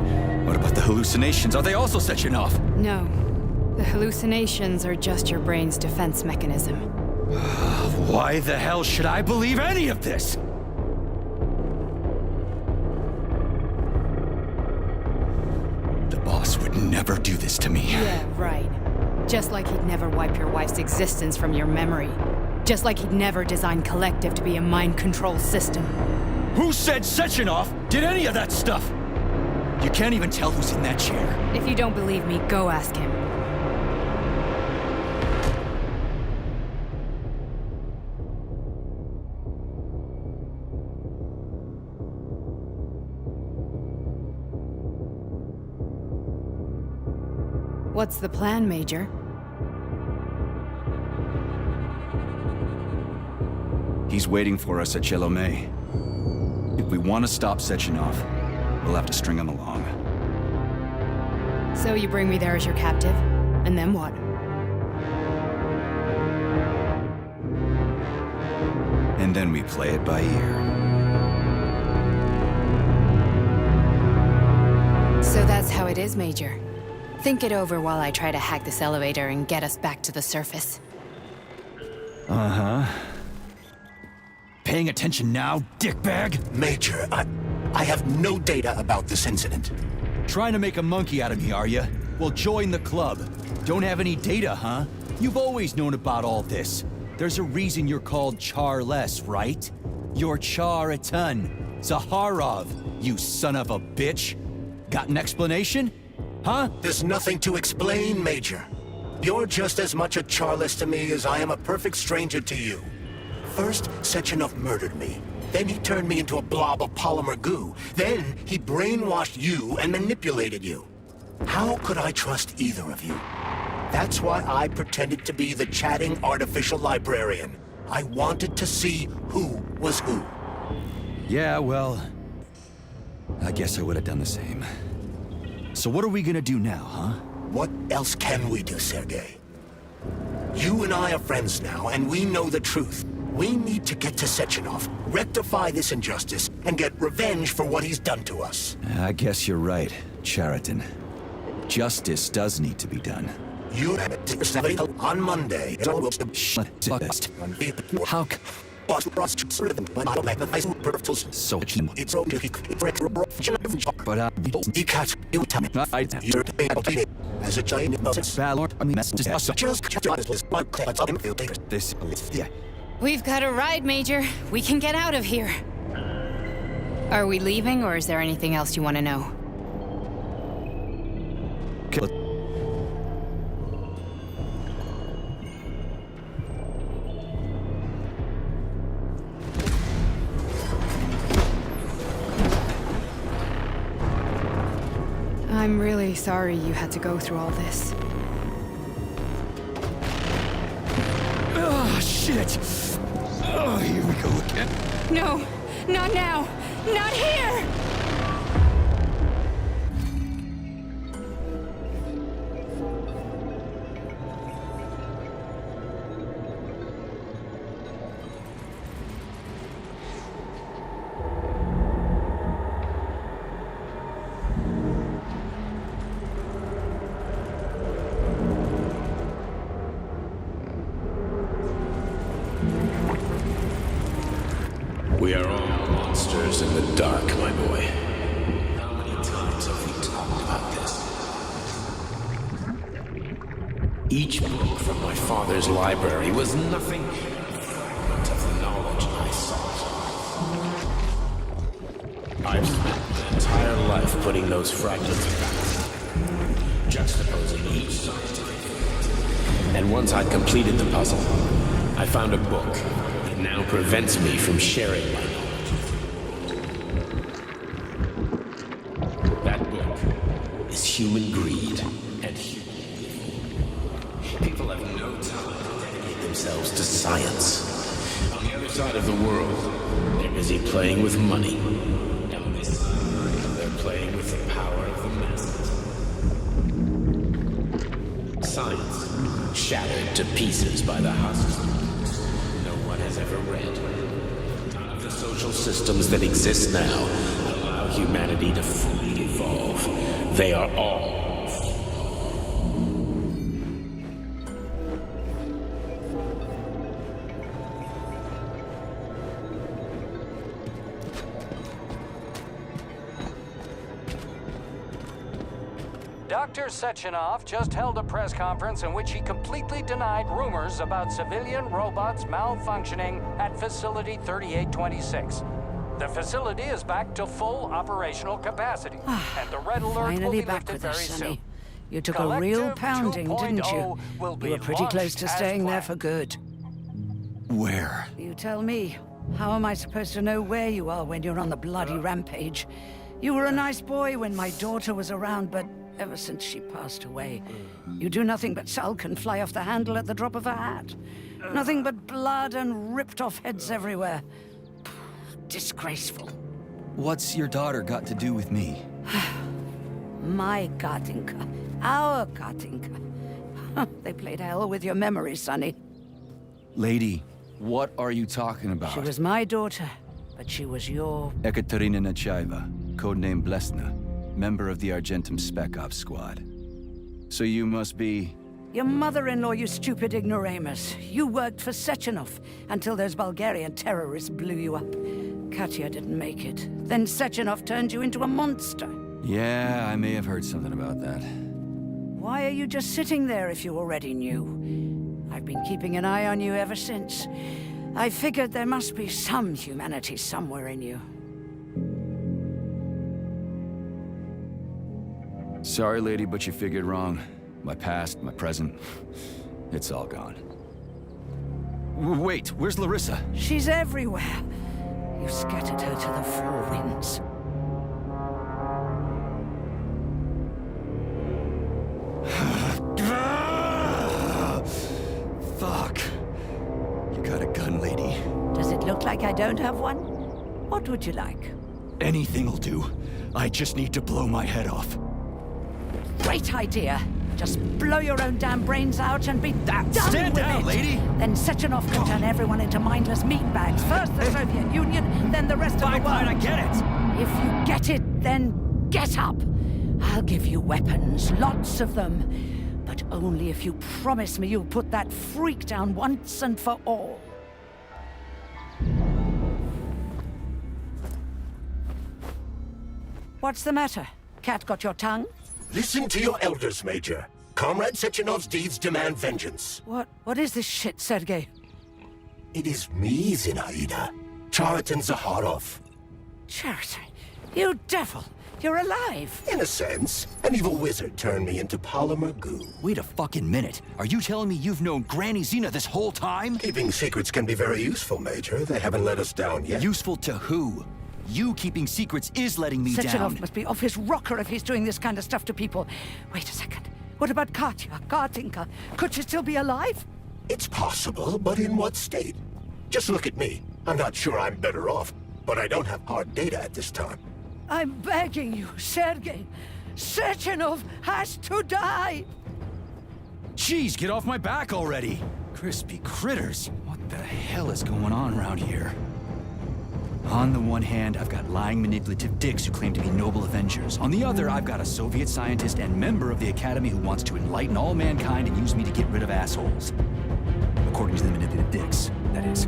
What about the hallucinations? Are they also Sechenov? No. The hallucinations are just your brain's defense mechanism. Why the hell should I believe any of this? The boss would never do this to me. Yeah, right. Just like he'd never wipe your wife's existence from your memory. Just like he'd never design Collective to be a mind control system. Who said Sechenov did any of that stuff? You can't even tell who's in that chair. If you don't believe me, go ask him. What's the plan, Major? He's waiting for us at Chelomey. If we want to stop Sechenov, we'll have to string him along. So you bring me there as your captive, and then what? And then we play it by ear. So that's how it is, Major. Think it over while I try to hack this elevator and get us back to the surface. Uh-huh. Paying attention now, dickbag? Major, I have no data about this incident. Trying to make a monkey out of me, are you? Well, join the club. Don't have any data, huh? You've always known about all this. There's a reason you're called Charless, right? You're Char-Atan Zaharov, you son of a bitch. Got an explanation? huh? There's nothing to explain, Major. You're just as much a Charlist to me as I am a perfect stranger to you. First, Sechenov murdered me. Then he turned me into a blob of polymer goo. Then he brainwashed you and manipulated you. How could I trust either of you? That's why I pretended to be the chatting artificial librarian. I wanted to see who was who. Yeah, well, I guess I would have done the same. So what are we gonna do now, huh? What else can we do, Sergei? You and I are friends now, and we know the truth. We need to get to Sechenov, rectify this injustice, and get revenge for what he's done to us. I guess you're right, Chariton. Justice does need to be done. You have it on Monday. Shut up. How c- So but as a giant Valor, I mean, this, yeah. We've got a ride, Major. We can get out of here. Are we leaving, or is there anything else you want to know? I'm really sorry you had to go through all this. Oh, shit! Oh, here we go again. No, not now! Not here! We are all monsters in the dark, my boy. How many times have we talked about this? Each book from my father's library was nothing but a fragment of the knowledge I sought. I've spent an entire life putting those fragments back, juxtaposing each scientific. And once I'd completed the puzzle, I found a book that now prevents me from sharing my knowledge. That book is human greed and human evil. People have no time to dedicate themselves to science. On the other side of the world, they're busy playing with money. And on this side, they're playing with the power of the masses. Science shattered to pieces by the husks no one has ever read. None of the social systems that exist now allow humanity to fully evolve. They are all Dr. Sechenov just held a press conference in which he completely denied rumors about civilian robots malfunctioning at Facility 3826. The facility is back to full operational capacity, and the red alert will Finally be back lifted with very us, soon. Sonny. You took a real pounding, didn't you? Will be You were pretty close to launched staying as there planned. for good. Where? You tell me. How am I supposed to know where you are when you're on the bloody rampage? You were a nice boy when my daughter was around, but ever since she passed away, you do nothing but sulk and fly off the handle at the drop of a hat. Nothing but blood and ripped off heads everywhere. Disgraceful. What's your daughter got to do with me? My Katinka. Our Katinka. They played hell with your memory, Sonny. Lady, what are you talking about? She was my daughter, but she was your... Ekaterina Nechaeva, codename Blesna, member of the Argentum Spec Ops squad. So you must be... Your mother-in-law, you stupid ignoramus. You worked for Sechenov until those Bulgarian terrorists blew you up. Katya didn't make it. Then Sechenov turned you into a monster. Yeah, I may have heard something about that. Why are you just sitting there if you already knew? I've been keeping an eye on you ever since. I figured there must be some humanity somewhere in you. Sorry, lady, but you figured wrong. My past, my present, it's all gone. Wait, where's Larissa? She's everywhere. You scattered her to the four winds. Fuck. You got a gun, lady. Does it look like I don't have one? What would you like? Anything'll do. I just need to blow my head off. Great idea. Just blow your own damn brains out and be done Stand with down, it. lady! Then Sechenov can turn everyone into mindless meatbags. First the Soviet Union, then the rest of the world. Fine, I get it! If you get it, then get up. I'll give you weapons, lots of them. But only if you promise me you'll put that freak down once and for all. What's the matter? Cat got your tongue? Listen to your elders, Major. Comrade Sechenov's deeds demand vengeance. What is this shit, Sergei? It is me, Zinaida. Chariton Zakharov. Chariton? You devil! You're alive! In a sense, an evil wizard turned me into polymer goo. Wait a fucking minute. Are you telling me you've known Granny Zina this whole time? Keeping secrets can be very useful, Major. They haven't let us down yet. Useful to who? You keeping secrets is letting me Sechenov down. must be off his rocker if he's doing this kind of stuff to people. Wait a second. What about Katya, Kartinka? Could she still be alive? It's possible, but in what state? Just look at me. I'm not sure I'm better off, but I don't have hard data at this time. I'm begging you, Sergei. Sechenov has to die! Jeez, get off my back already! Crispy critters. What the hell is going on around here? On the one hand, I've got lying, manipulative dicks who claim to be noble avengers. On the other, I've got a Soviet scientist and member of the Academy who wants to enlighten all mankind and use me to get rid of assholes. According to the manipulative dicks, that is.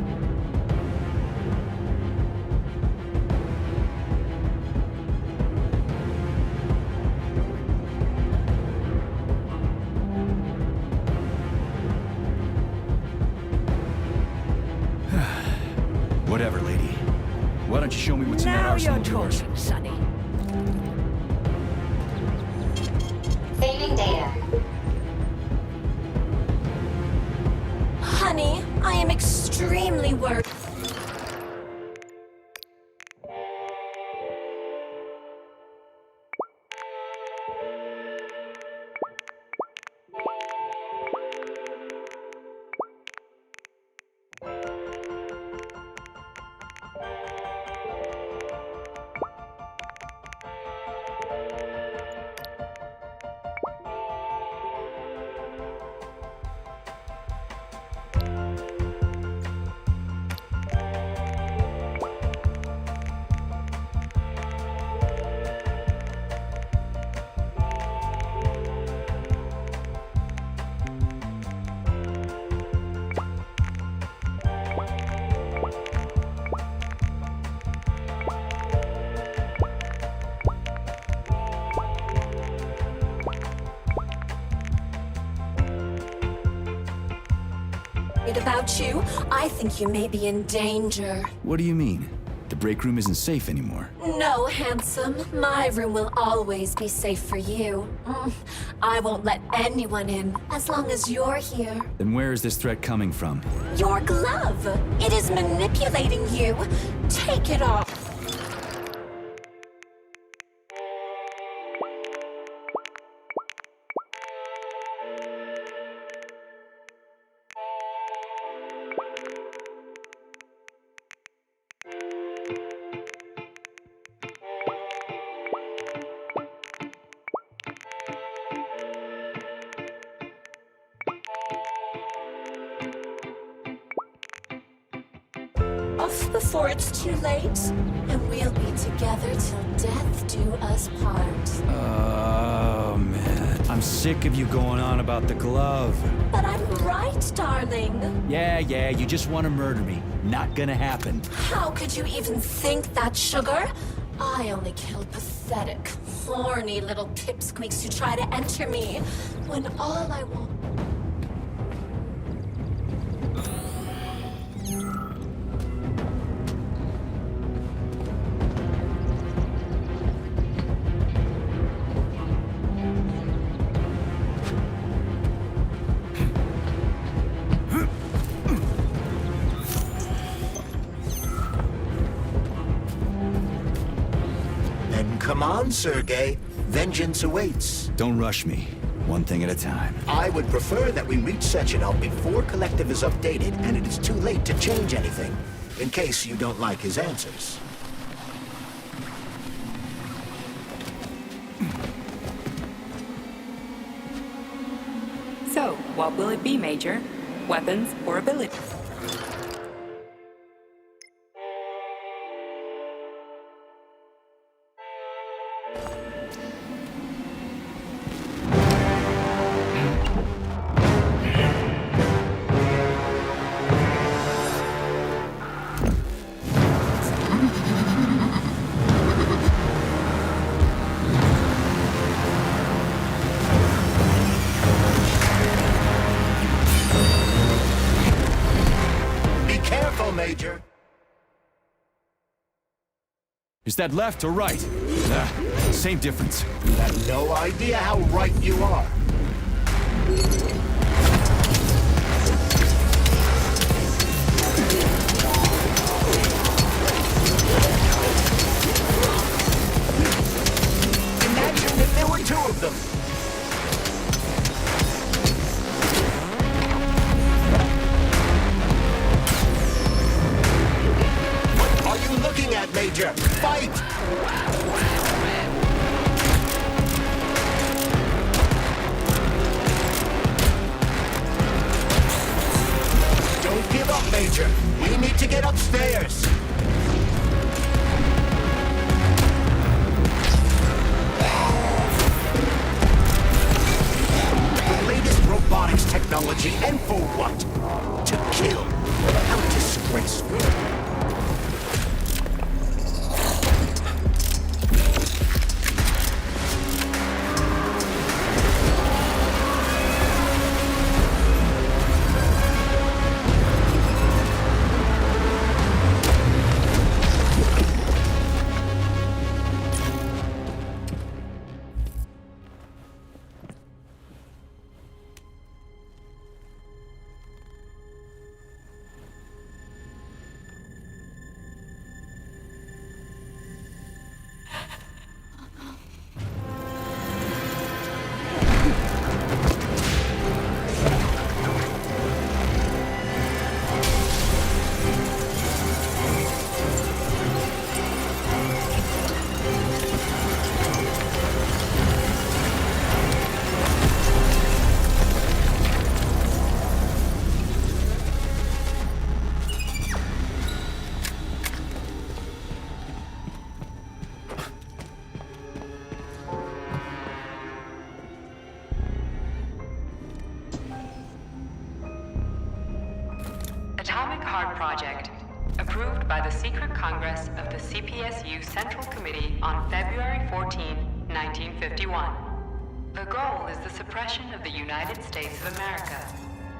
Whatever, lady. Why don't you show me what's in that Now arsenal you're of yours? talking, Sonny. Saving data. Honey, I am extremely worried. About you, I think you may be in danger. What do you mean? The break room isn't safe anymore. No, handsome. My room will always be safe for you. I won't let anyone in as long as you're here. Then where is this threat coming from? Your glove. It is manipulating you. Take it off. Before it's too late, and we'll be together till death do us part. Oh, man. I'm sick of you going on about the glove. But I'm right, darling. Yeah, you just want to murder me. Not gonna happen. How could you even think that, sugar? I only killed pathetic, horny little pipsqueaks who try to enter me, when all I want... on, Sergei. Vengeance awaits. Don't rush me. One thing at a time. I would prefer that we reach Sechenov before Collective is updated and it is too late to change anything, in case you don't like his answers. So, what will it be, Major? Weapons or abilities? Major. Is that left or right? Same difference. You have no idea how right you are. Imagine if there were two of them. Looking at, Major. Fight! Don't give up, Major. We need to get upstairs. The latest robotics technology, and for what? To kill. How disgraceful. Atomic Heart Project, approved by the Secret Congress of the CPSU Central Committee on February 14, 1951. The goal is the suppression of the United States of America,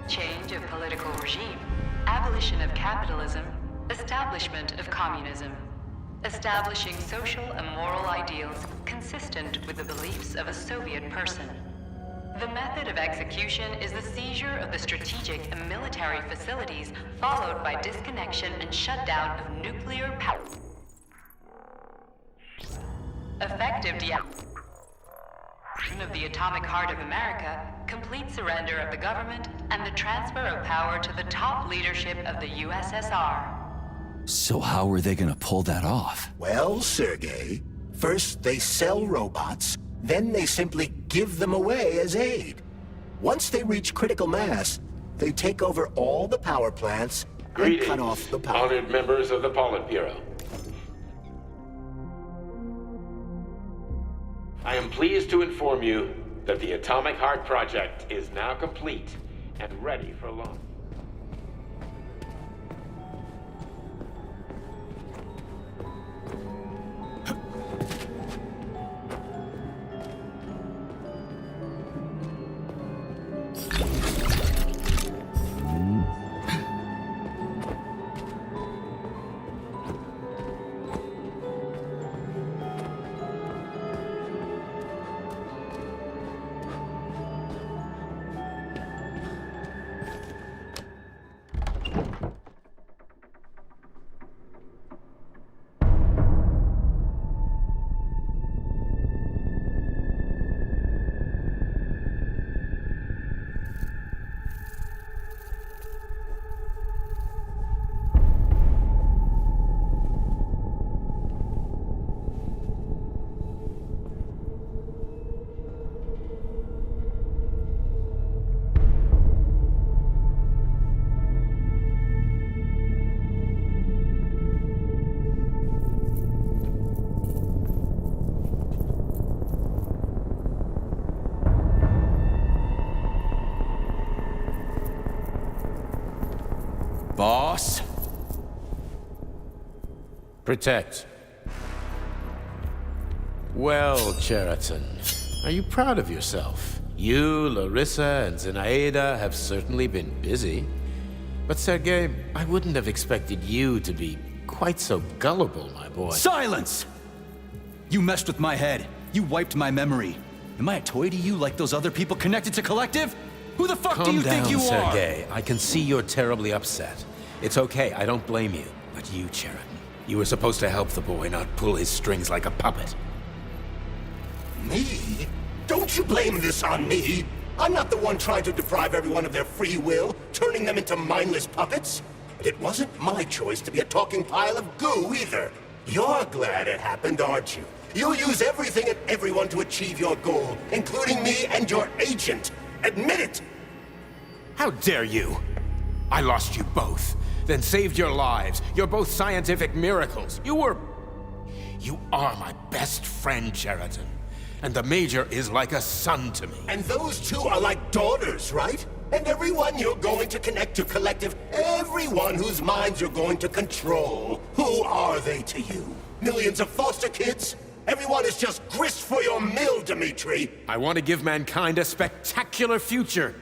change of political regime, abolition of capitalism, establishment of communism, establishing social and moral ideals consistent with the beliefs of a Soviet person. The method of execution is the seizure of the strategic and military facilities, followed by disconnection and shutdown of nuclear power. Effective deactivation of the Atomic Heart of America, complete surrender of the government, and the transfer of power to the top leadership of the USSR. So how are they gonna pull that off? Well, Sergei, first they sell robots, then they simply give them away as aid. Once they reach critical mass, they take over all the power plants and cut off the power. Honored members of the Politburo. I am pleased to inform you that the Atomic Heart Project is now complete and ready for launch. boss. Protect. Well, Cheriton, are you proud of yourself? You, Larissa, and Zenaida have certainly been busy. But Sergei, I wouldn't have expected you to be quite so gullible, my boy. Silence! You messed with my head. You wiped my memory. Am I a toy to you like those other people connected to Collective? Who the fuck do you think you are? Calm down, Sergei. I can see you're terribly upset. It's okay, I don't blame you. But you, Cheriton, you were supposed to help the boy, not pull his strings like a puppet. Me? Don't you blame this on me? I'm not the one trying to deprive everyone of their free will, turning them into mindless puppets. And it wasn't my choice to be a talking pile of goo either. You're glad it happened, aren't you? You'll use everything and everyone to achieve your goal, including me and your agent. Admit it! How dare you? I lost you both, then saved your lives. You're both scientific miracles. You are my best friend, Cheriton. And the Major is like a son to me. And those two are like daughters, right? And everyone you're going to connect to Collective, everyone whose minds you're going to control, who are they to you? Millions of foster kids? Everyone is just grist for your mill, Dimitri. I want to give mankind a spectacular future.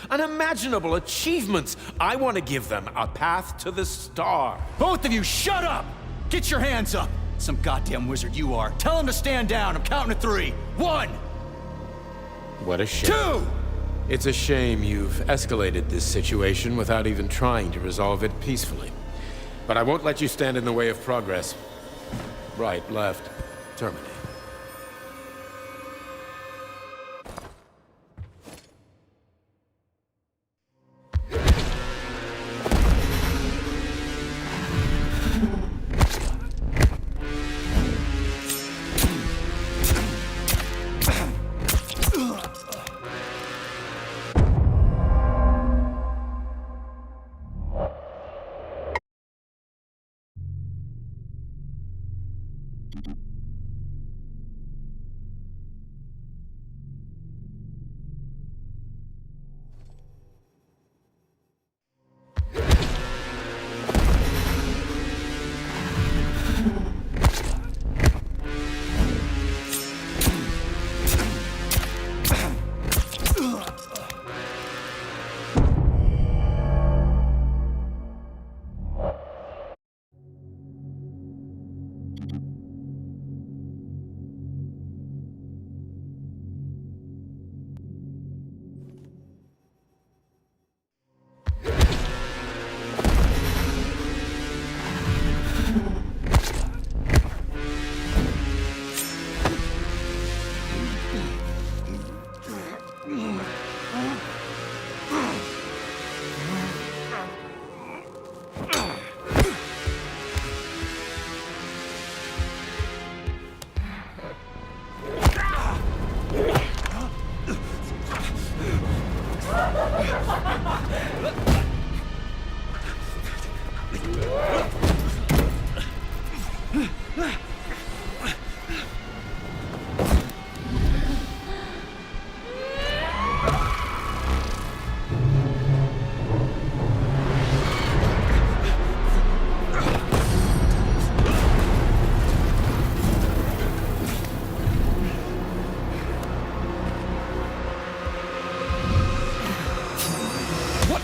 Unimaginable achievements. I want to give them a path to the star. Both of you, shut up! Get your hands up! Some goddamn wizard you are. Tell him to stand down. I'm counting to 3. 1! What a shame. 2! It's a shame you've escalated this situation without even trying to resolve it peacefully. But I won't let you stand in the way of progress. Right, left, terminate.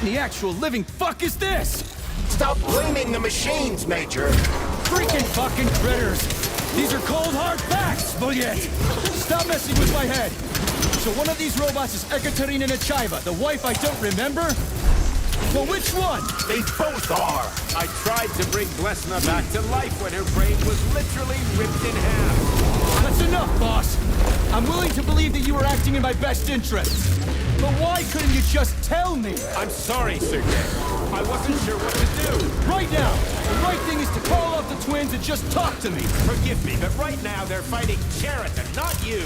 The actual living fuck is this? Stop blaming the machines, Major. Freaking fucking critters. These are cold, hard facts, Bullet. Stop messing with my head. So one of these robots is Ekaterina Nechaeva, the wife I don't remember? Well, which one? They both are. I tried to bring Blesna back to life when her brain was literally ripped in half. That's enough, boss. I'm willing to believe that you were acting in my best interests. But why couldn't you just tell me? I'm sorry, Sergei. I wasn't sure what to do. Right now, the right thing is to call off the twins and just talk to me. Forgive me, but right now they're fighting Cheriton, not you.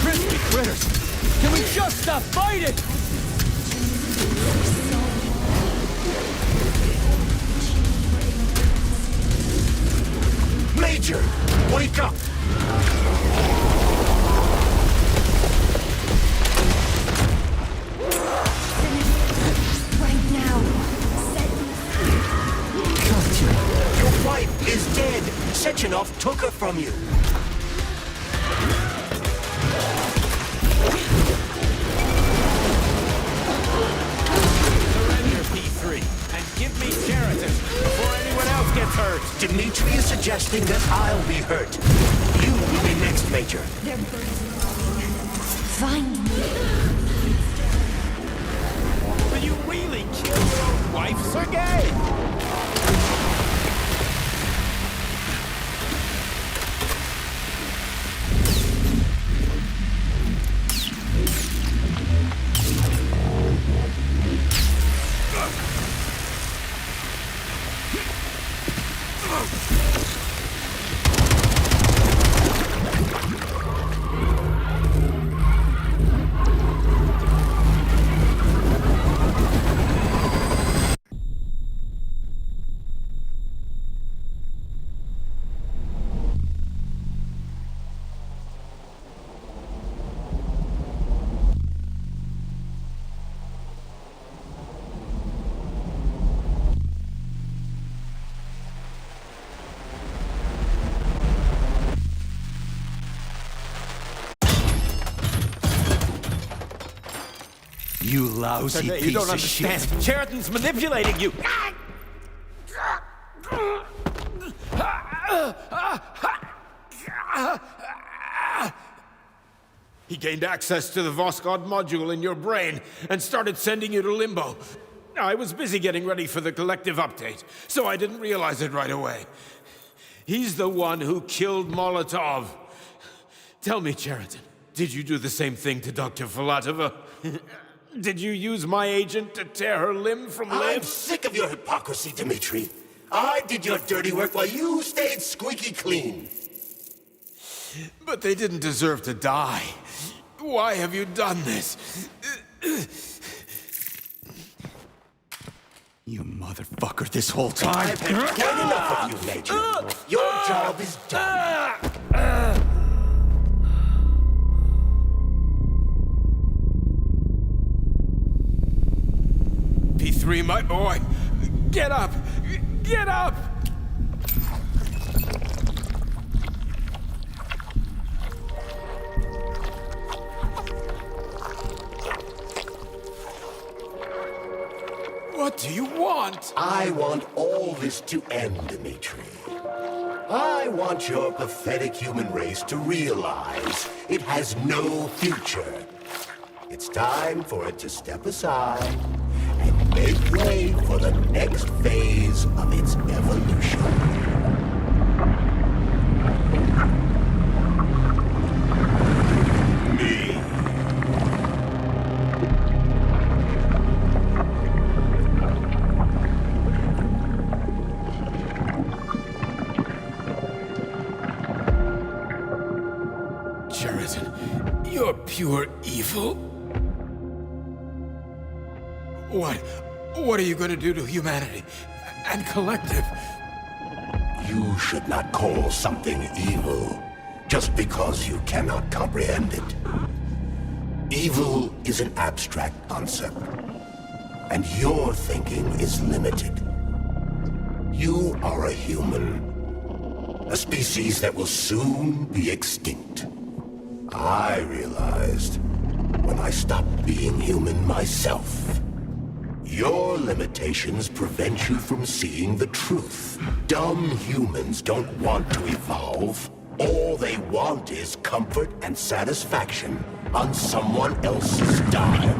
Crispy critters! Can we just stop fighting? Major, wake up! Right now. Your wife is dead! Sechenov took her from you! Surrender, P3, and give me Cheriton before anyone else gets hurt. Dmitri is suggesting that I'll be hurt. You will be next, Major. Find me. Will you really kill your own wife, Sergei? You lousy Sergei, piece you don't of shit. understand. Cheriton's manipulating you. He gained access to the Voskhod module in your brain and started sending you to Limbo. I was busy getting ready for the collective update, so I didn't realize it right away. He's the one who killed Molotov. Tell me, Cheriton, did you do the same thing to Dr. Filatova? Did you use my agent to tear her limb from limb? I'm sick of your hypocrisy, Dmitri. I did your dirty work while you stayed squeaky clean. But they didn't deserve to die. Why have you done this? You motherfucker, this whole time. I've had quite enough of you, Major. Your job is done. P3, my boy! Get up! Get up! What do you want? I want all this to end, Dmitri. I want your pathetic human race to realize it has no future. It's time for it to step aside and make way for the next phase of its evolution. Cheriton, you're pure evil. What are you going to do to humanity and collective? You should not call something evil just because you cannot comprehend it. Evil is an abstract concept, and your thinking is limited. You are a human, a species that will soon be extinct. I realized when I stopped being human myself. Your limitations prevent you from seeing the truth. Dumb humans don't want to evolve. All they want is comfort and satisfaction on someone else's dime.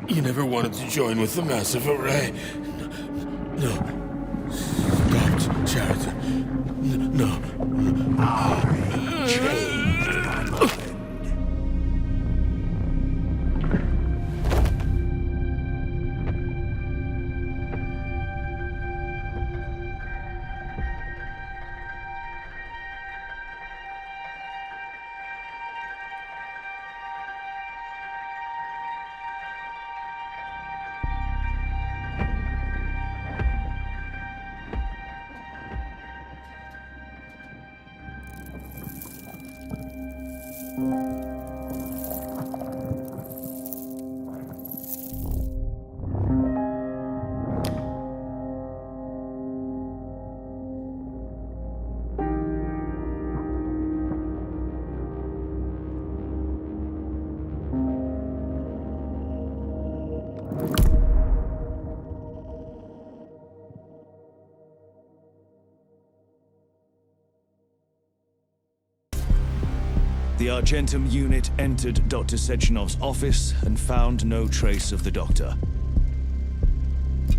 You never wanted to join with the massive array. No. Stop, Cheriton. No. I changed my mind. The Argentum unit entered Dr. Sechenov's office and found no trace of the doctor.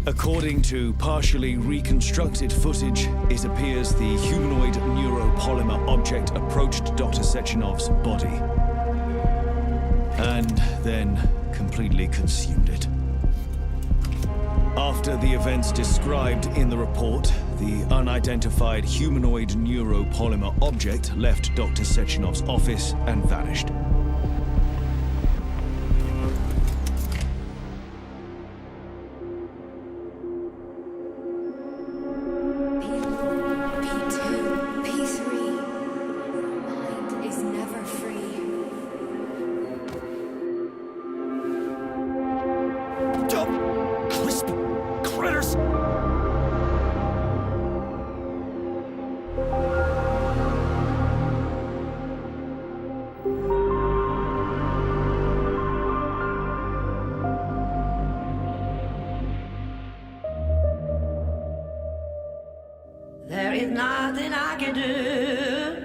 According to partially reconstructed footage, it appears the humanoid neuropolymer object approached Dr. Sechenov's body and then completely consumed it. After the events described in the report, the unidentified humanoid neuropolymer object left Dr. Sechenov's office and vanished. There is nothing I can do.